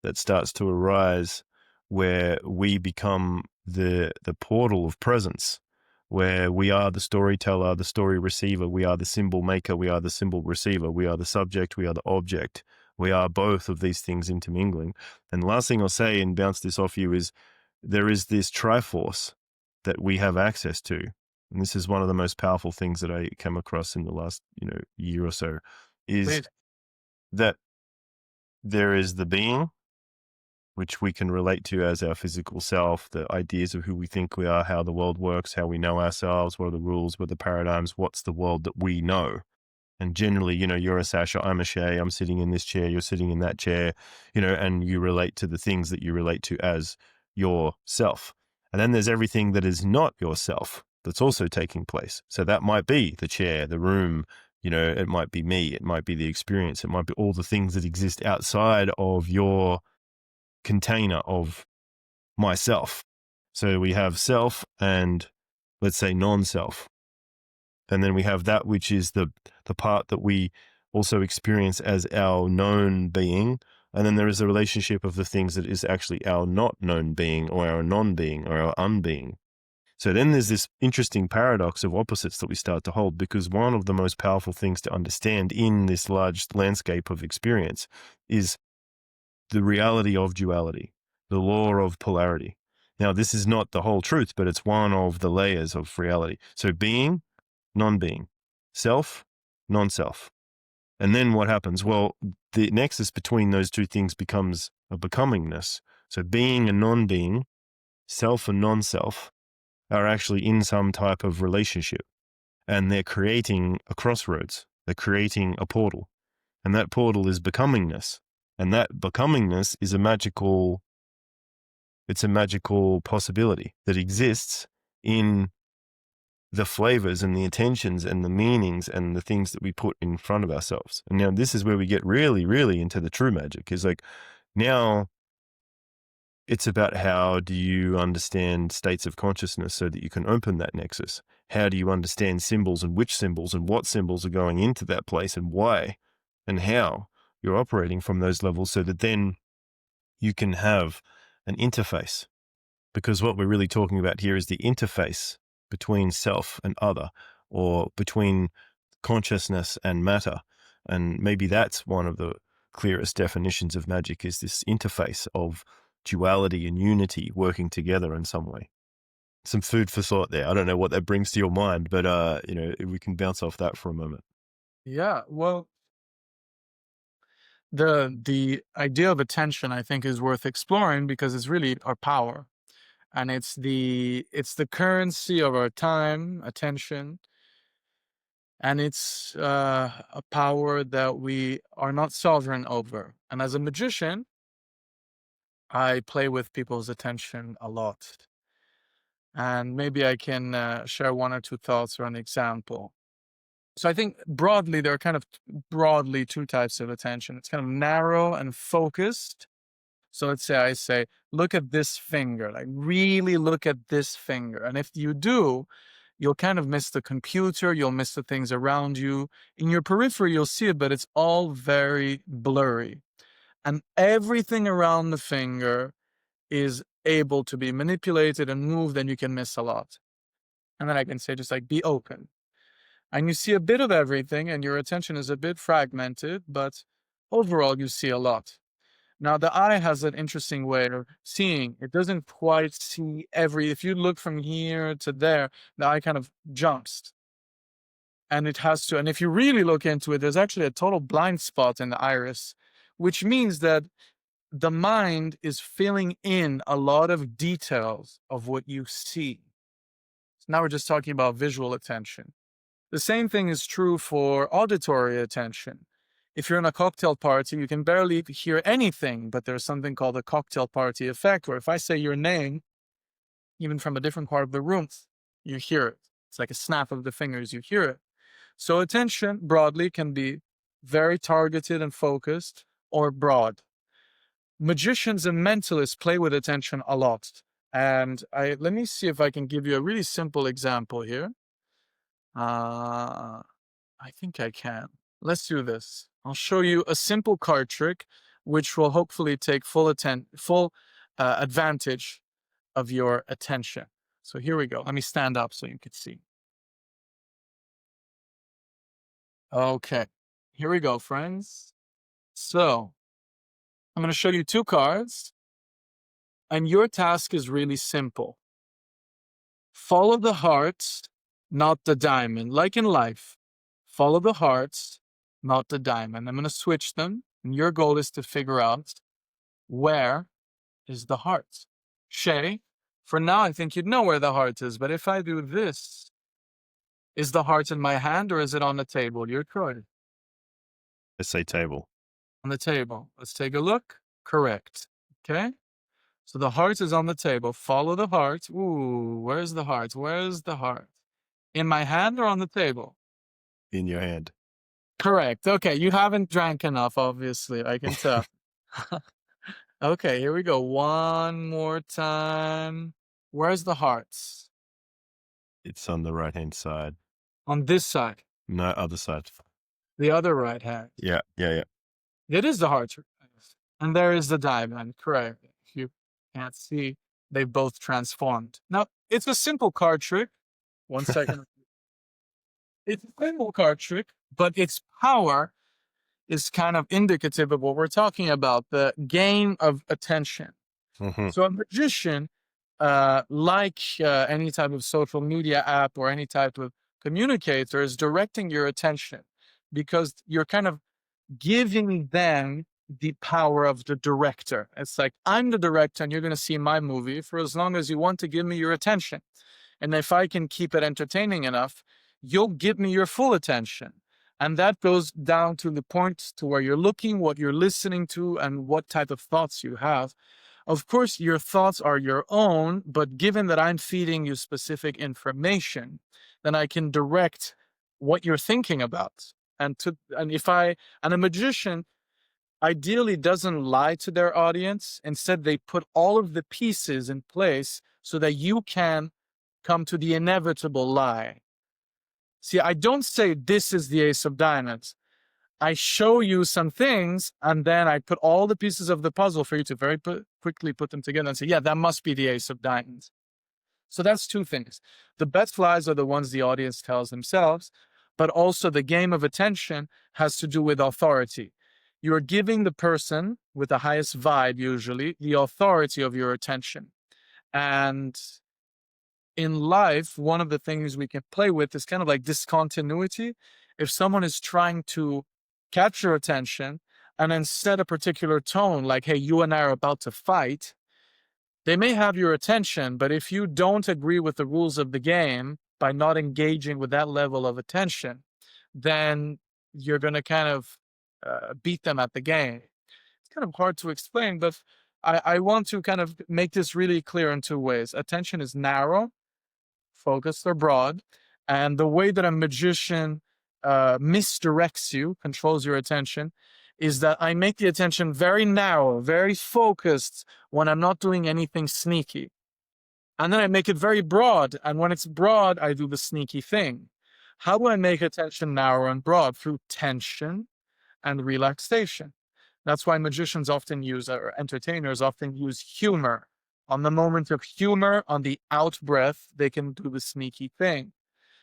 Speaker 2: that starts to arise where we become the portal of presence, where we are the storyteller, the story receiver, we are the symbol maker, we are the symbol receiver, we are the subject, we are the object. We are both of these things intermingling. And the last thing I'll say and bounce this off you is there is this triforce that we have access to. And this is one of the most powerful things that I came across in the last, year or so, is
Speaker 1: Please.
Speaker 2: that there is the being, which we can relate to as our physical self, the ideas of who we think we are, how the world works, how we know ourselves, what are the rules, what are the paradigms, what's the world that we know. And generally, you're a Sasha, I'm a Shae, I'm sitting in this chair, you're sitting in that chair, and you relate to the things that you relate to as yourself. And then there's everything that is not yourself that's also taking place. So that might be the chair, the room, it might be me, it might be the experience, it might be all the things that exist outside of your container of myself. So we have self and, let's say, non-self. And then we have that which is the part that we also experience as our known being. And then there is a relationship of the things that is actually our not known being or our non-being or our unbeing. So then there's this interesting paradox of opposites that we start to hold, because one of the most powerful things to understand in this large landscape of experience is the reality of duality, the law of polarity. Now, this is not the whole truth, but it's one of the layers of reality. So being, non-being, self, non-self. And then what happens? Well, the nexus between those two things becomes a becomingness. So being and non-being, self and non-self, are actually in some type of relationship, and they're creating a crossroads. They're creating a portal, and that portal is becomingness, and that becomingness is a magical possibility that exists in the flavors and the intentions and the meanings and the things that we put in front of ourselves. And now this is where we get really, really into the true magic, is like, now it's about how do you understand states of consciousness so that you can open that nexus? How do you understand symbols and which symbols and what symbols are going into that place and why and how you're operating from those levels, so that then you can have an interface? Because what we're really talking about here is the interface between self and other, or between consciousness and matter. And maybe that's one of the clearest definitions of magic, is this interface of duality and unity working together in some way. Some food for thought there. I don't know what that brings to your mind, but we can bounce off that for a moment.
Speaker 1: Yeah, well, the idea of attention, I think, is worth exploring, because it's really our power, and it's the currency of our time, attention, and it's a power that we are not sovereign over. And as a magician, I play with people's attention a lot, and maybe I can share one or two thoughts or an example. So I think broadly, there are kind of broadly two types of attention. It's kind of narrow and focused. So let's say I say, look at this finger, like really look at this finger. And if you do, you'll kind of miss the computer, you'll miss the things around you. In your periphery, you'll see it, but it's all very blurry. And everything around the finger is able to be manipulated and moved, and you can miss a lot. And then I can say, just like, be open. And you see a bit of everything, and your attention is a bit fragmented, but overall you see a lot. Now, the eye has an interesting way of seeing. It doesn't quite see if you look from here to there, the eye kind of jumps. And it has to, and if you really look into it, there's actually a total blind spot in the iris, which means that the mind is filling in a lot of details of what you see. So now we're just talking about visual attention. The same thing is true for auditory attention. If you're in a cocktail party, you can barely hear anything, but there's something called the cocktail party effect, where if I say your name, even from a different part of the room, you hear it. It's like a snap of the fingers, you hear it. So attention broadly can be very targeted and focused, or broad. Magicians and mentalists play with attention a lot. And let me see if I can give you a really simple example here. I think I can. Let's do this. I'll show you a simple card trick, which will hopefully take full advantage of your attention. So here we go. Let me stand up so you can see. Okay, here we go, friends. So I'm going to show you two cards, and your task is really simple. Follow the heart, not the diamond. Like in life, follow the heart, not the diamond. I'm going to switch them, and your goal is to figure out, where is the heart? Shae, for now, I think you'd know where the heart is, but if I do this, is the heart in my hand or is it on the table? Your choice.
Speaker 2: I say table.
Speaker 1: On the table. Let's take a look. Correct. Okay. So the heart is on the table. Follow the heart. Ooh, where's the heart? Where's the heart? In my hand or on the table?
Speaker 2: In your hand.
Speaker 1: Correct. Okay, you haven't drank enough, obviously. I can tell. Okay, here we go. One more time. Where's the heart?
Speaker 2: It's on the right-hand side.
Speaker 1: On this side.
Speaker 2: No, other side.
Speaker 1: The other right hand.
Speaker 2: Yeah.
Speaker 1: It is the heart. And there is the diamond. Correct. If you can't see, they both transformed. Now, it's a simple card trick. 1 second. It's a simple card trick, but its power is kind of indicative of what we're talking about, the game of attention.
Speaker 2: Mm-hmm.
Speaker 1: So a magician, like any type of social media app or any type of communicator, is directing your attention, because you're kind of giving them the power of the director. It's like, I'm the director and you're going to see my movie for as long as you want to give me your attention. And if I can keep it entertaining enough, you'll give me your full attention. And that goes down to the point to where you're looking, what you're listening to, and what type of thoughts you have. Of course, your thoughts are your own, but given that I'm feeding you specific information, then I can direct what you're thinking about. And a magician ideally doesn't lie to their audience. Instead, they put all of the pieces in place so that you can come to the inevitable lie. See, I don't say this is the ace of diamonds. I show you some things, and then I put all the pieces of the puzzle for you to very quickly put them together and say, yeah, that must be the ace of diamonds. So that's two things. The best lies are the ones the audience tells themselves, but also the game of attention has to do with authority. You're giving the person with the highest vibe, usually, the authority of your attention. And in life, one of the things we can play with is kind of like discontinuity. If someone is trying to catch your attention and then set a particular tone, like, hey, you and I are about to fight, they may have your attention, but if you don't agree with the rules of the game by not engaging with that level of attention, then you're going to kind of beat them at the game. It's kind of hard to explain, but I want to kind of make this really clear in two ways. Attention is narrow, focused or broad, and the way that a magician misdirects you, controls your attention, is that I make the attention very narrow, very focused when I'm not doing anything sneaky. And then I make it very broad. And when it's broad, I do the sneaky thing. How do I make attention narrow and broad? Through tension and relaxation. That's why magicians often use, or entertainers often use humor. On the moment of humor, on the out breath, they can do the sneaky thing.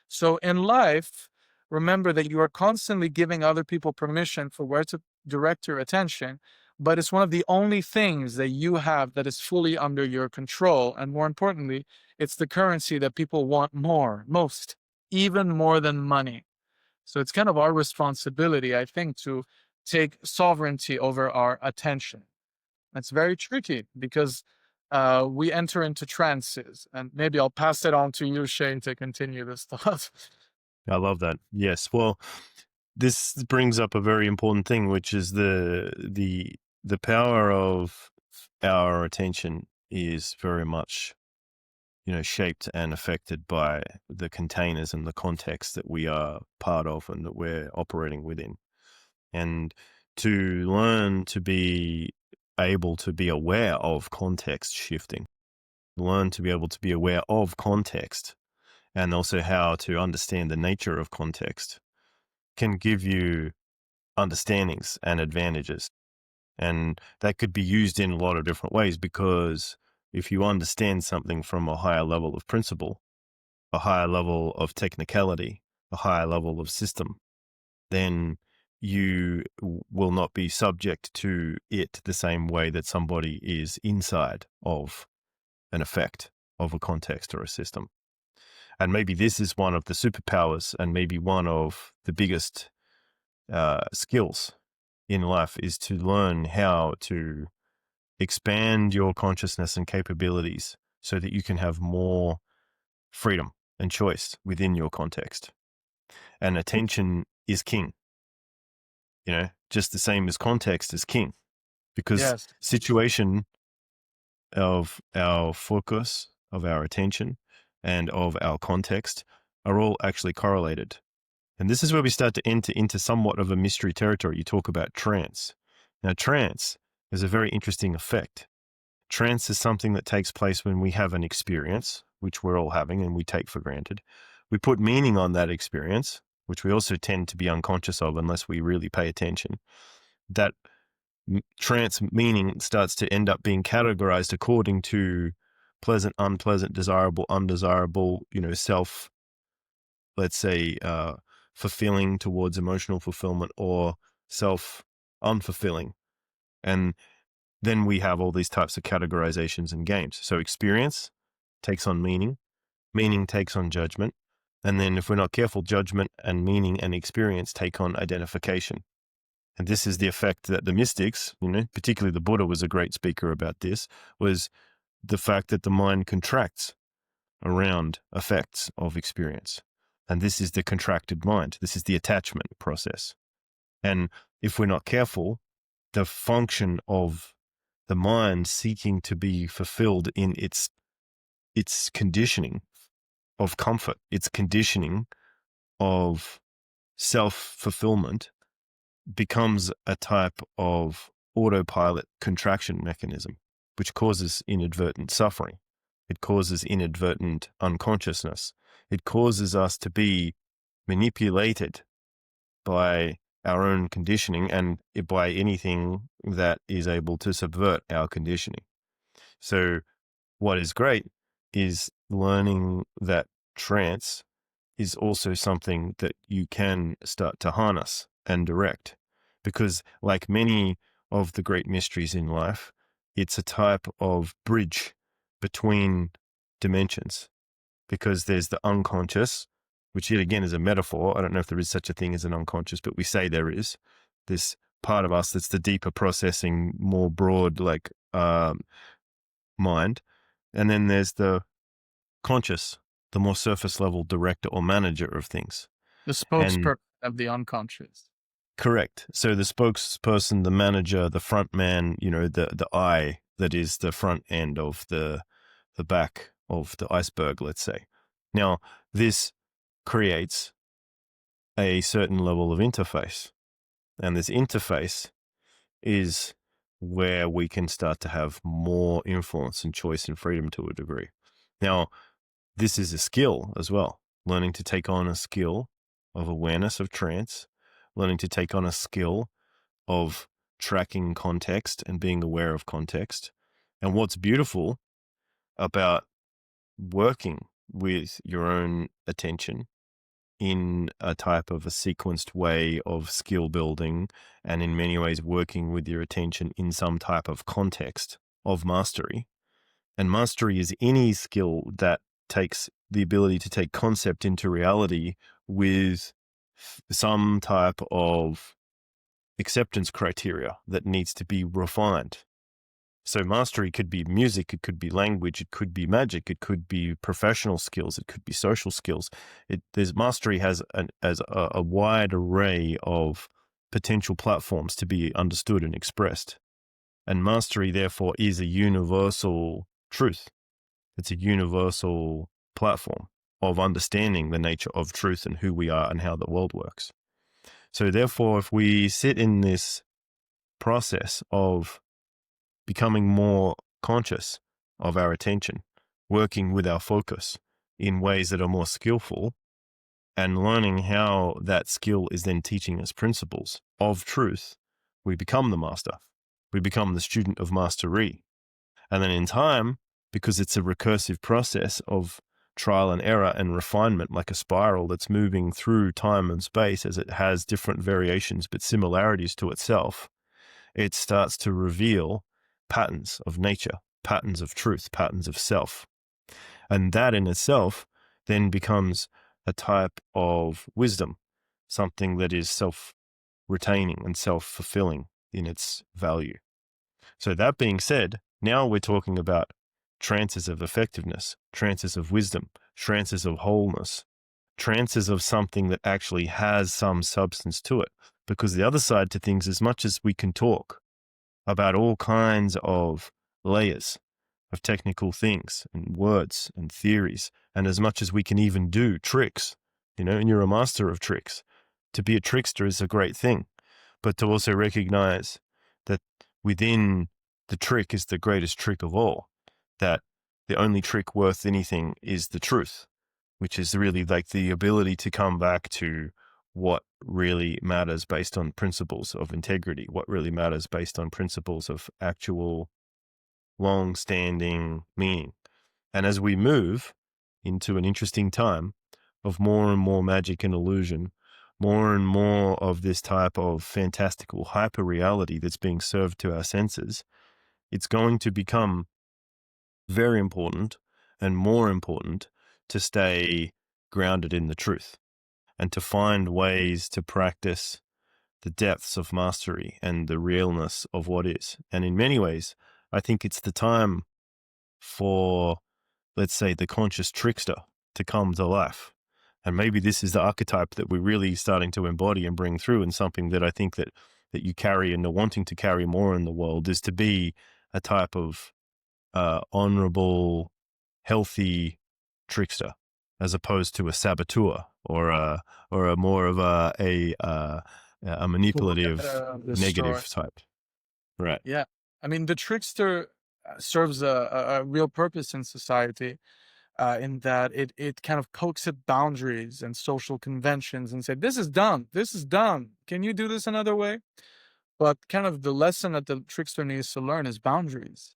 Speaker 1: So in life, remember that you are constantly giving other people permission for where to direct your attention, but it's one of the only things that you have that is fully under your control. And more importantly, it's the currency that people want most, even more than money. So it's kind of our responsibility, I think, to take sovereignty over our attention. It's very tricky because we enter into trances, and maybe I'll pass it on to you, Shae, to continue this thought.
Speaker 2: I love that. Yes. Well, this brings up a very important thing, which is the power of our attention is very much, shaped and affected by the containers and the context that we are part of and that we're operating within. And to learn to be able to be aware of context shifting, learn to be able to be aware of context, and also how to understand the nature of context can give you understandings and advantages. And that could be used in a lot of different ways, because if you understand something from a higher level of principle, a higher level of technicality, a higher level of system, then you will not be subject to it the same way that somebody is inside of an effect of a context or a system. And maybe this is one of the superpowers, and maybe one of the biggest skills in life, is to learn how to expand your consciousness and capabilities so that you can have more freedom and choice within your context. And attention is king, just the same as context is king, because
Speaker 1: Yes.
Speaker 2: situation of our focus, of our attention, and of our context are all actually correlated. And this is where we start to enter into somewhat of a mystery territory. You talk about trance. Now, trance is a very interesting effect. Trance is something that takes place when we have an experience, which we're all having and we take for granted. We put meaning on that experience, which we also tend to be unconscious of unless we really pay attention. That trance meaning starts to end up being categorized according to pleasant, unpleasant, desirable, undesirable, self, let's say, fulfilling towards emotional fulfillment, or self unfulfilling. And then we have all these types of categorizations and games. So experience takes on meaning, meaning takes on judgment. And then if we're not careful, judgment and meaning and experience take on identification. And this is the effect that the mystics, particularly the Buddha was a great speaker about this, was the fact that the mind contracts around effects of experience. And this is the contracted mind. This is the attachment process. And if we're not careful, the function of the mind seeking to be fulfilled in its conditioning of comfort, its conditioning of self-fulfillment, becomes a type of autopilot contraction mechanism, which causes inadvertent suffering. It causes inadvertent unconsciousness. It causes us to be manipulated by our own conditioning and by anything that is able to subvert our conditioning. So what is great is learning that trance is also something that you can start to harness and direct, because like many of the great mysteries in life, it's a type of bridge between dimensions, because there's the unconscious, which yet again is a metaphor. I don't know if there is such a thing as an unconscious, but we say there is this part of us that's the deeper processing, more broad, like mind. And then there's the conscious, the more surface level director or manager of things.
Speaker 1: The
Speaker 2: And
Speaker 1: spokesperson of the unconscious.
Speaker 2: correct. So the spokesperson, the manager, the front man, the eye that is the front end of the back of the iceberg, let's say. Now, this creates a certain level of interface. And this interface is where we can start to have more influence and choice and freedom to a degree. Now, this is a skill as well, learning to take on a skill of awareness of trance, learning to take on a skill of tracking context and being aware of context. And what's beautiful about working with your own attention in a type of a sequenced way of skill building, and in many ways working with your attention in some type of context of mastery. And mastery is any skill that takes the ability to take concept into reality with some type of acceptance criteria that needs to be refined. So mastery could be music, it could be language, it could be magic, it could be professional skills, it could be social skills. Mastery has a wide array of potential platforms to be understood and expressed. And mastery, therefore, is a universal truth. It's a universal platform of understanding the nature of truth and who we are and how the world works. So therefore, if we sit in this process of becoming more conscious of our attention, working with our focus in ways that are more skillful, and learning how that skill is then teaching us principles of truth, we become the master. We become the student of mastery. And then in time, because it's a recursive process of trial and error and refinement, like a spiral that's moving through time and space as it has different variations but similarities to itself, it starts to reveal patterns of nature, patterns of truth, patterns of self. And that in itself then becomes a type of wisdom, something that is self-retaining and self-fulfilling in its value. So that being said, now we're talking about trances of effectiveness, trances of wisdom, trances of wholeness, trances of something that actually has some substance to it. Because the other side to things, as much as we can talk about all kinds of layers of technical things and words and theories, and as much as we can even do tricks, and you're a master of tricks. To be a trickster is a great thing, but to also recognize that within the trick is the greatest trick of all, that the only trick worth anything is the truth, which is really like the ability to come back to what really matters based on principles of integrity, what really matters based on principles of actual long-standing meaning. And as we move into an interesting time of more and more magic and illusion, more and more of this type of fantastical hyper reality that's being served to our senses, it's going to become very important and more important to stay grounded in the truth and to find ways to practice the depths of mastery and the realness of what is. And in many ways, I think it's the time for, let's say, the conscious trickster to come to life. And maybe this is the archetype that we're really starting to embody and bring through, and something that I think that you carry and are wanting to carry more in the world, is to be a type of honorable, healthy trickster, as opposed to a saboteur or a more of a manipulative,
Speaker 1: Destroy.
Speaker 2: negative type. Right.
Speaker 1: Yeah. I mean, the trickster serves a real purpose in society, in that it kind of pokes at boundaries and social conventions and say, this is dumb. This is dumb. Can you do this another way? But kind of the lesson that the trickster needs to learn is boundaries.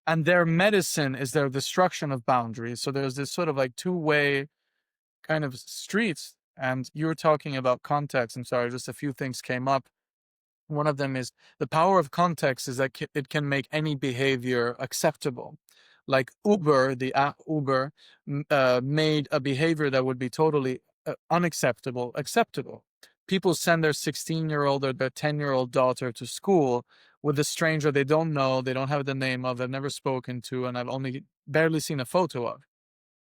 Speaker 1: And their medicine is their destruction of boundaries. So there's this sort of like two-way kind of streets. And you were talking about context. I'm sorry, just a few things came up. One of them is the power of context is that it can make any behavior acceptable. Like Uber, the app Uber, made a behavior that would be totally unacceptable acceptable. People send their 16-year-old or their 10-year-old daughter to school with a stranger they don't know, they don't have the name of, they've never spoken to, and I've only barely seen a photo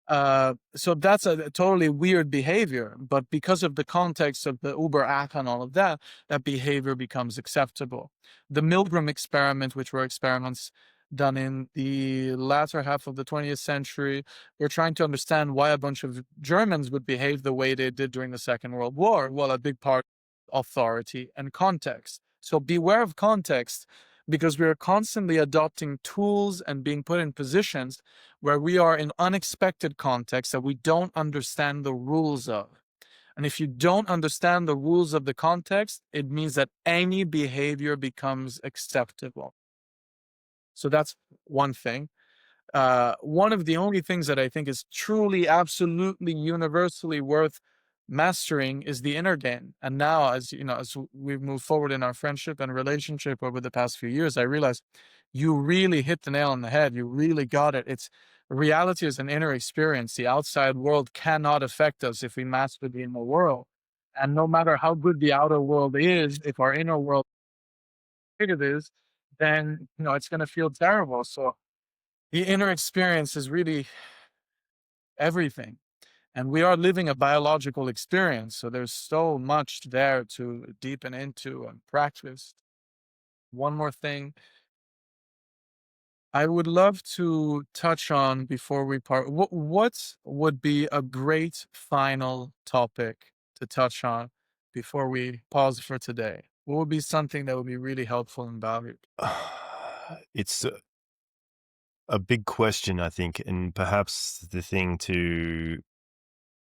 Speaker 1: of. So that's a totally weird behavior, but because of the context of the Uber app and all of that, that behavior becomes acceptable. The Milgram experiment, which were experiments done in the latter half of the 20th century, we're trying to understand why a bunch of Germans would behave the way they did during the Second World War. Well, a big part authority and context. So beware of context, because we are constantly adopting tools and being put in positions where we are in unexpected contexts that we don't understand the rules of. And if you don't understand the rules of the context, it means that any behavior becomes acceptable. So that's one thing. One of the only things that I think is truly, absolutely, universally worth mastering is the inner game. And now, as you know, as we've moved forward in our friendship and relationship over the past few years, I realized you really hit the nail on the head. You really got it. It's reality is an inner experience. The outside world cannot affect us if we master the inner world. And no matter how good the outer world is, if our inner world it is, then it's going to feel terrible. So the inner experience is really everything. And we are living a biological experience. So there's so much there to deepen into and practice. One more thing I would love to touch on before we part. What would be a great final topic to touch on before we pause for today? What would be something that would be really helpful and valuable?
Speaker 2: It's a big question, I think, and perhaps the thing to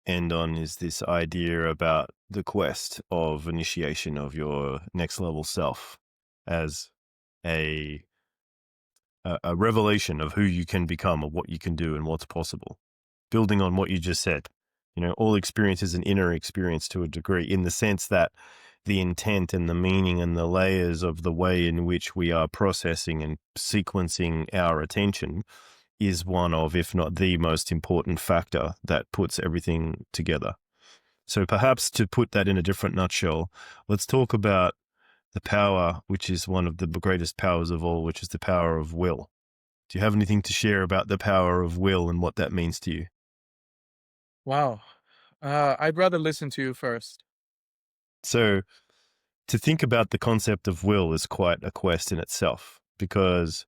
Speaker 2: end on is this idea about the quest of initiation of your next level self as a a revelation of who you can become, or what you can do and what's possible. Building on what you just said, all experience is an inner experience to a degree, in the sense that the intent and the meaning and the layers of the way in which we are processing and sequencing our attention is one of, if not the most important factor that puts everything together. So perhaps to put that in a different nutshell, let's talk about the power, which is one of the greatest powers of all, which is the power of will. Do you have anything to share about the power of will and what that means to you?
Speaker 1: Wow. I'd rather listen to you first.
Speaker 2: So to think about the concept of will is quite a quest in itself, because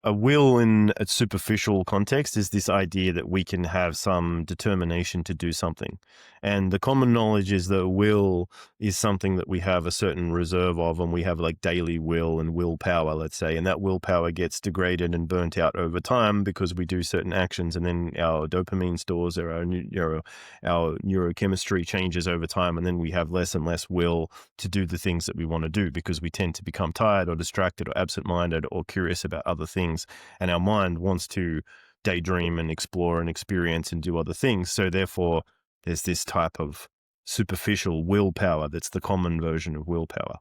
Speaker 2: a will in a superficial context is this idea that we can have some determination to do something. And the common knowledge is that will is something that we have a certain reserve of, and we have like daily will and willpower, let's say, and that willpower gets degraded and burnt out over time because we do certain actions, and then our dopamine stores or our neurochemistry changes over time, and then we have less and less will to do the things that we want to do because we tend to become tired or distracted or absent-minded or curious about other things. And our mind wants to daydream and explore and experience and do other things. So therefore, there's this type of superficial willpower that's the common version of willpower.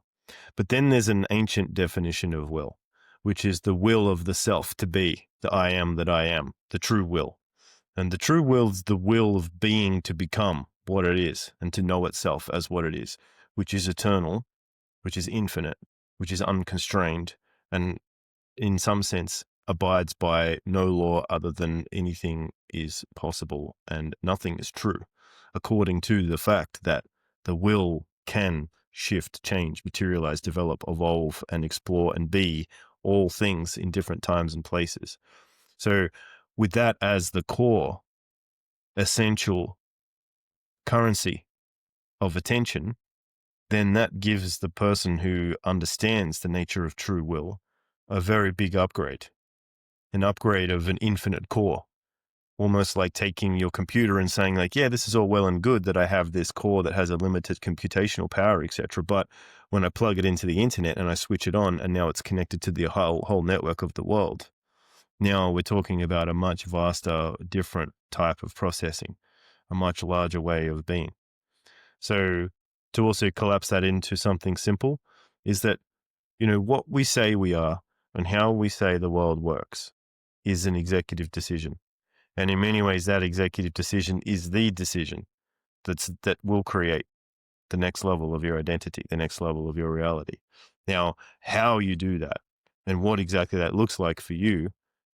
Speaker 2: But then there's an ancient definition of will, which is the will of the self to be, the I am that I am, the true will. And the true will is the will of being to become what it is and to know itself as what it is, which is eternal, which is infinite, which is unconstrained, and in some sense abides by no law other than anything is possible and nothing is true, according to the fact that the will can shift, change, materialize, develop, evolve, and explore and be all things in different times and places. So, with that as the core, essential currency of attention, then that gives the person who understands the nature of true will a very big upgrade, an upgrade of an infinite core, almost like taking your computer and saying like, yeah, this is all well and good that I have this core that has a limited computational power, etc. But when I plug it into the internet and I switch it on and now it's connected to the whole network of the world, now we're talking about a much vaster, different type of processing, a much larger way of being. So to also collapse that into something simple is that, what we say we are and how we say the world works is an executive decision. And in many ways, that executive decision is the decision that will create the next level of your identity, the next level of your reality. Now, how you do that and what exactly that looks like for you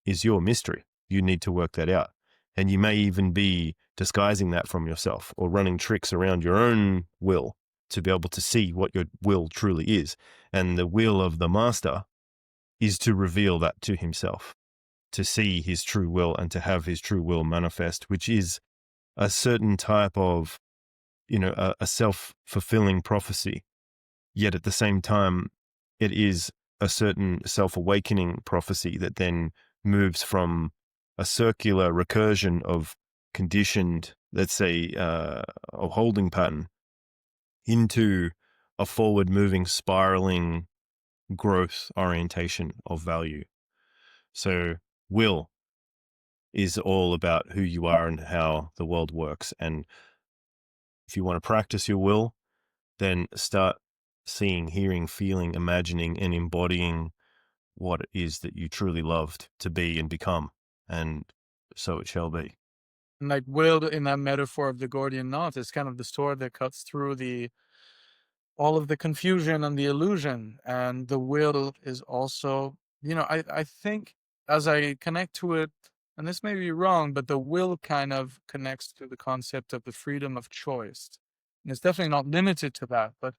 Speaker 2: is your mystery. You need to work that out. And you may even be disguising that from yourself or running tricks around your own will to be able to see what your will truly is. And the will of the master is to reveal that to himself, to see his true will and to have his true will manifest, which is a certain type of, a self-fulfilling prophecy. Yet at the same time, it is a certain self-awakening prophecy that then moves from a circular recursion of conditioned, let's say, a holding pattern into a forward-moving, spiraling growth orientation of value. So will is all about who you are and how the world works. And if you want to practice your will, then start seeing, hearing, feeling, imagining, and embodying what it is that you truly loved to be and become. And so it shall be.
Speaker 1: And like will in that metaphor of the Gordian knot is kind of the sword that cuts through the all of the confusion and the illusion. And the will is also, I think as I connect to it, and this may be wrong, but the will kind of connects to the concept of the freedom of choice. And it's definitely not limited to that, but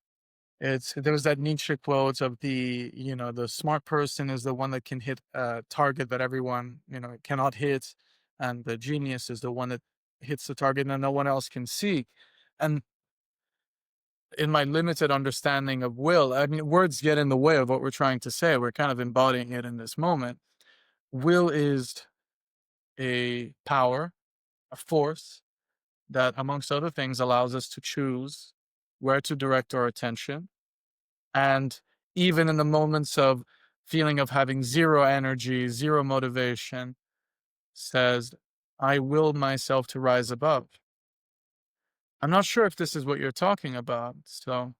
Speaker 1: there was that Nietzsche quote of the smart person is the one that can hit a target that everyone, cannot hit. And the genius is the one that hits the target that no one else can see. And in my limited understanding of will, I mean, words get in the way of what we're trying to say. We're kind of embodying it in this moment. Will is a power, a force that, amongst other things, allows us to choose where to direct our attention. And even in the moments of feeling of having zero energy, zero motivation, says, I will myself to rise above. I'm not sure if this is what you're talking about. So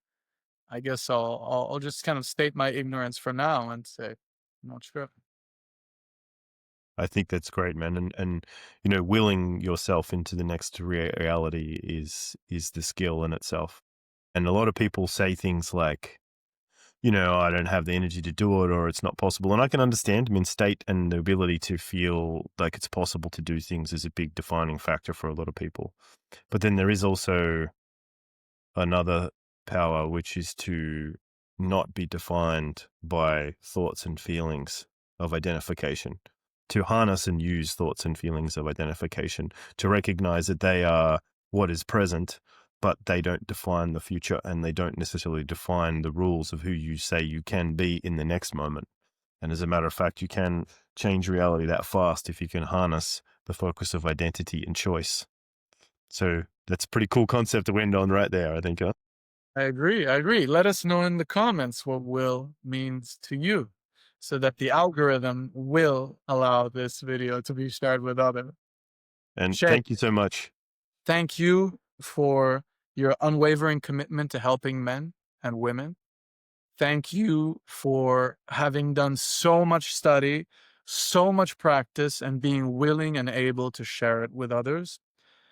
Speaker 1: I guess I'll just kind of state my ignorance for now and say, I'm not sure.
Speaker 2: I think that's great, man. And willing yourself into the next reality is the skill in itself. And a lot of people say things like, I don't have the energy to do it or it's not possible. And I can understand. I mean, state and the ability to feel like it's possible to do things is a big defining factor for a lot of people. But then there is also another power, which is to not be defined by thoughts and feelings of identification, to harness and use thoughts and feelings of identification, to recognize that they are what is present, but they don't define the future and they don't necessarily define the rules of who you say you can be in the next moment. And as a matter of fact, you can change reality that fast if you can harness the focus of identity and choice. So that's a pretty cool concept to end on right there, I think. Huh?
Speaker 1: I agree. I agree. Let us know in the comments what will means to you so that the algorithm will allow this video to be shared with others.
Speaker 2: And
Speaker 1: Shae,
Speaker 2: thank you so much.
Speaker 1: thank you for your unwavering commitment to helping men and women. Thank you for having done so much study, so much practice, and being willing and able to share it with others.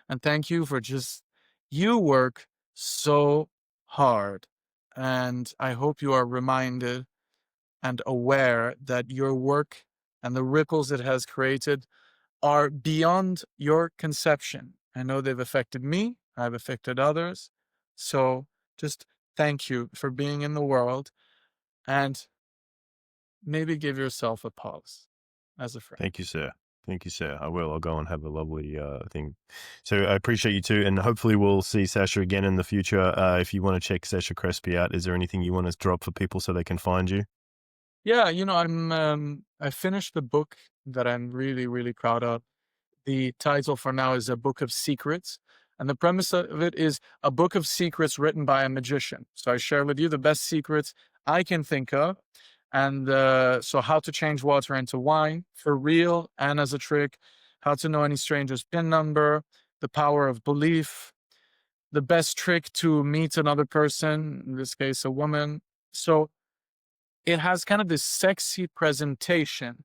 Speaker 1: And thank you for you work so hard And I hope you are reminded and aware that your work and the ripples it has created are beyond your conception. I know they've affected me, I've affected others. So just thank you for being in the world, and maybe give yourself a pause as a friend.
Speaker 2: Thank you, sir. Thank you, sir. I will. I'll go and have a lovely thing. So I appreciate you too. And hopefully we'll see Sasha again in the future. If you want to check Sasha Crespi out, is there anything you want to drop for people so they can find you?
Speaker 1: Yeah, I finished the book that I'm really, really proud of. The title for now is A Book of Secrets. And the premise of it is a book of secrets written by a magician. So I share with you the best secrets I can think of. And so, how to change water into wine for real and as a trick, how to know any stranger's PIN number, the power of belief, the best trick to meet another person, in this case, a woman. So, it has kind of this sexy presentation,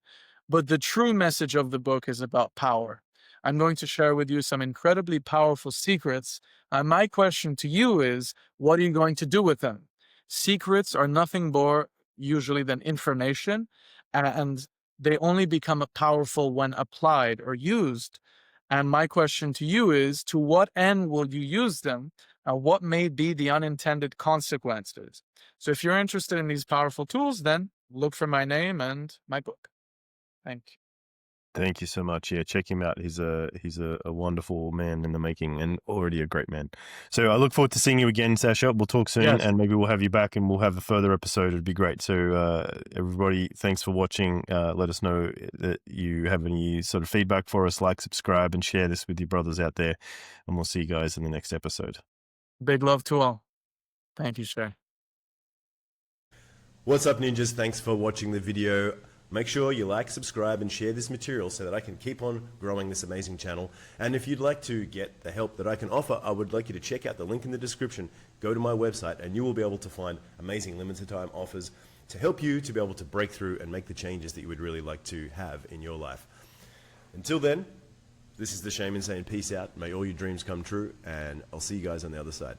Speaker 1: but the true message of the book is about power. I'm going to share with you some incredibly powerful secrets. My question to you is, what are you going to do with them? Secrets are nothing more usually than information, and they only become powerful when applied or used. And my question to you is, to what end will you use them? What may be the unintended consequences? So if you're interested in these powerful tools, then look for my name and my book. Thank you.
Speaker 2: Thank you so much. Yeah, check him out. He's a wonderful man in the making and already a great man. So I look forward to seeing you again, Sasha. We'll talk soon,
Speaker 1: Yes,
Speaker 2: and maybe we'll have you back and we'll have a further episode. It'd be great. So everybody, thanks for watching. Let us know that you have any sort of feedback for us. Like, subscribe, and share this with your brothers out there. And we'll see you guys in the next episode.
Speaker 1: big love to all. Thank you, Shae.
Speaker 3: What's up, ninjas? Thanks for watching the video. Make sure you like, subscribe, and share this material so that I can keep on growing this amazing channel. And if you'd like to get the help that I can offer, I would like you to check out the link in the description. Go to my website and you will be able to find amazing limited time offers to help you to be able to break through and make the changes that you would really like to have in your life. Until then, this is the Shaman saying peace out. May all your dreams come true, and I'll see you guys on the other side.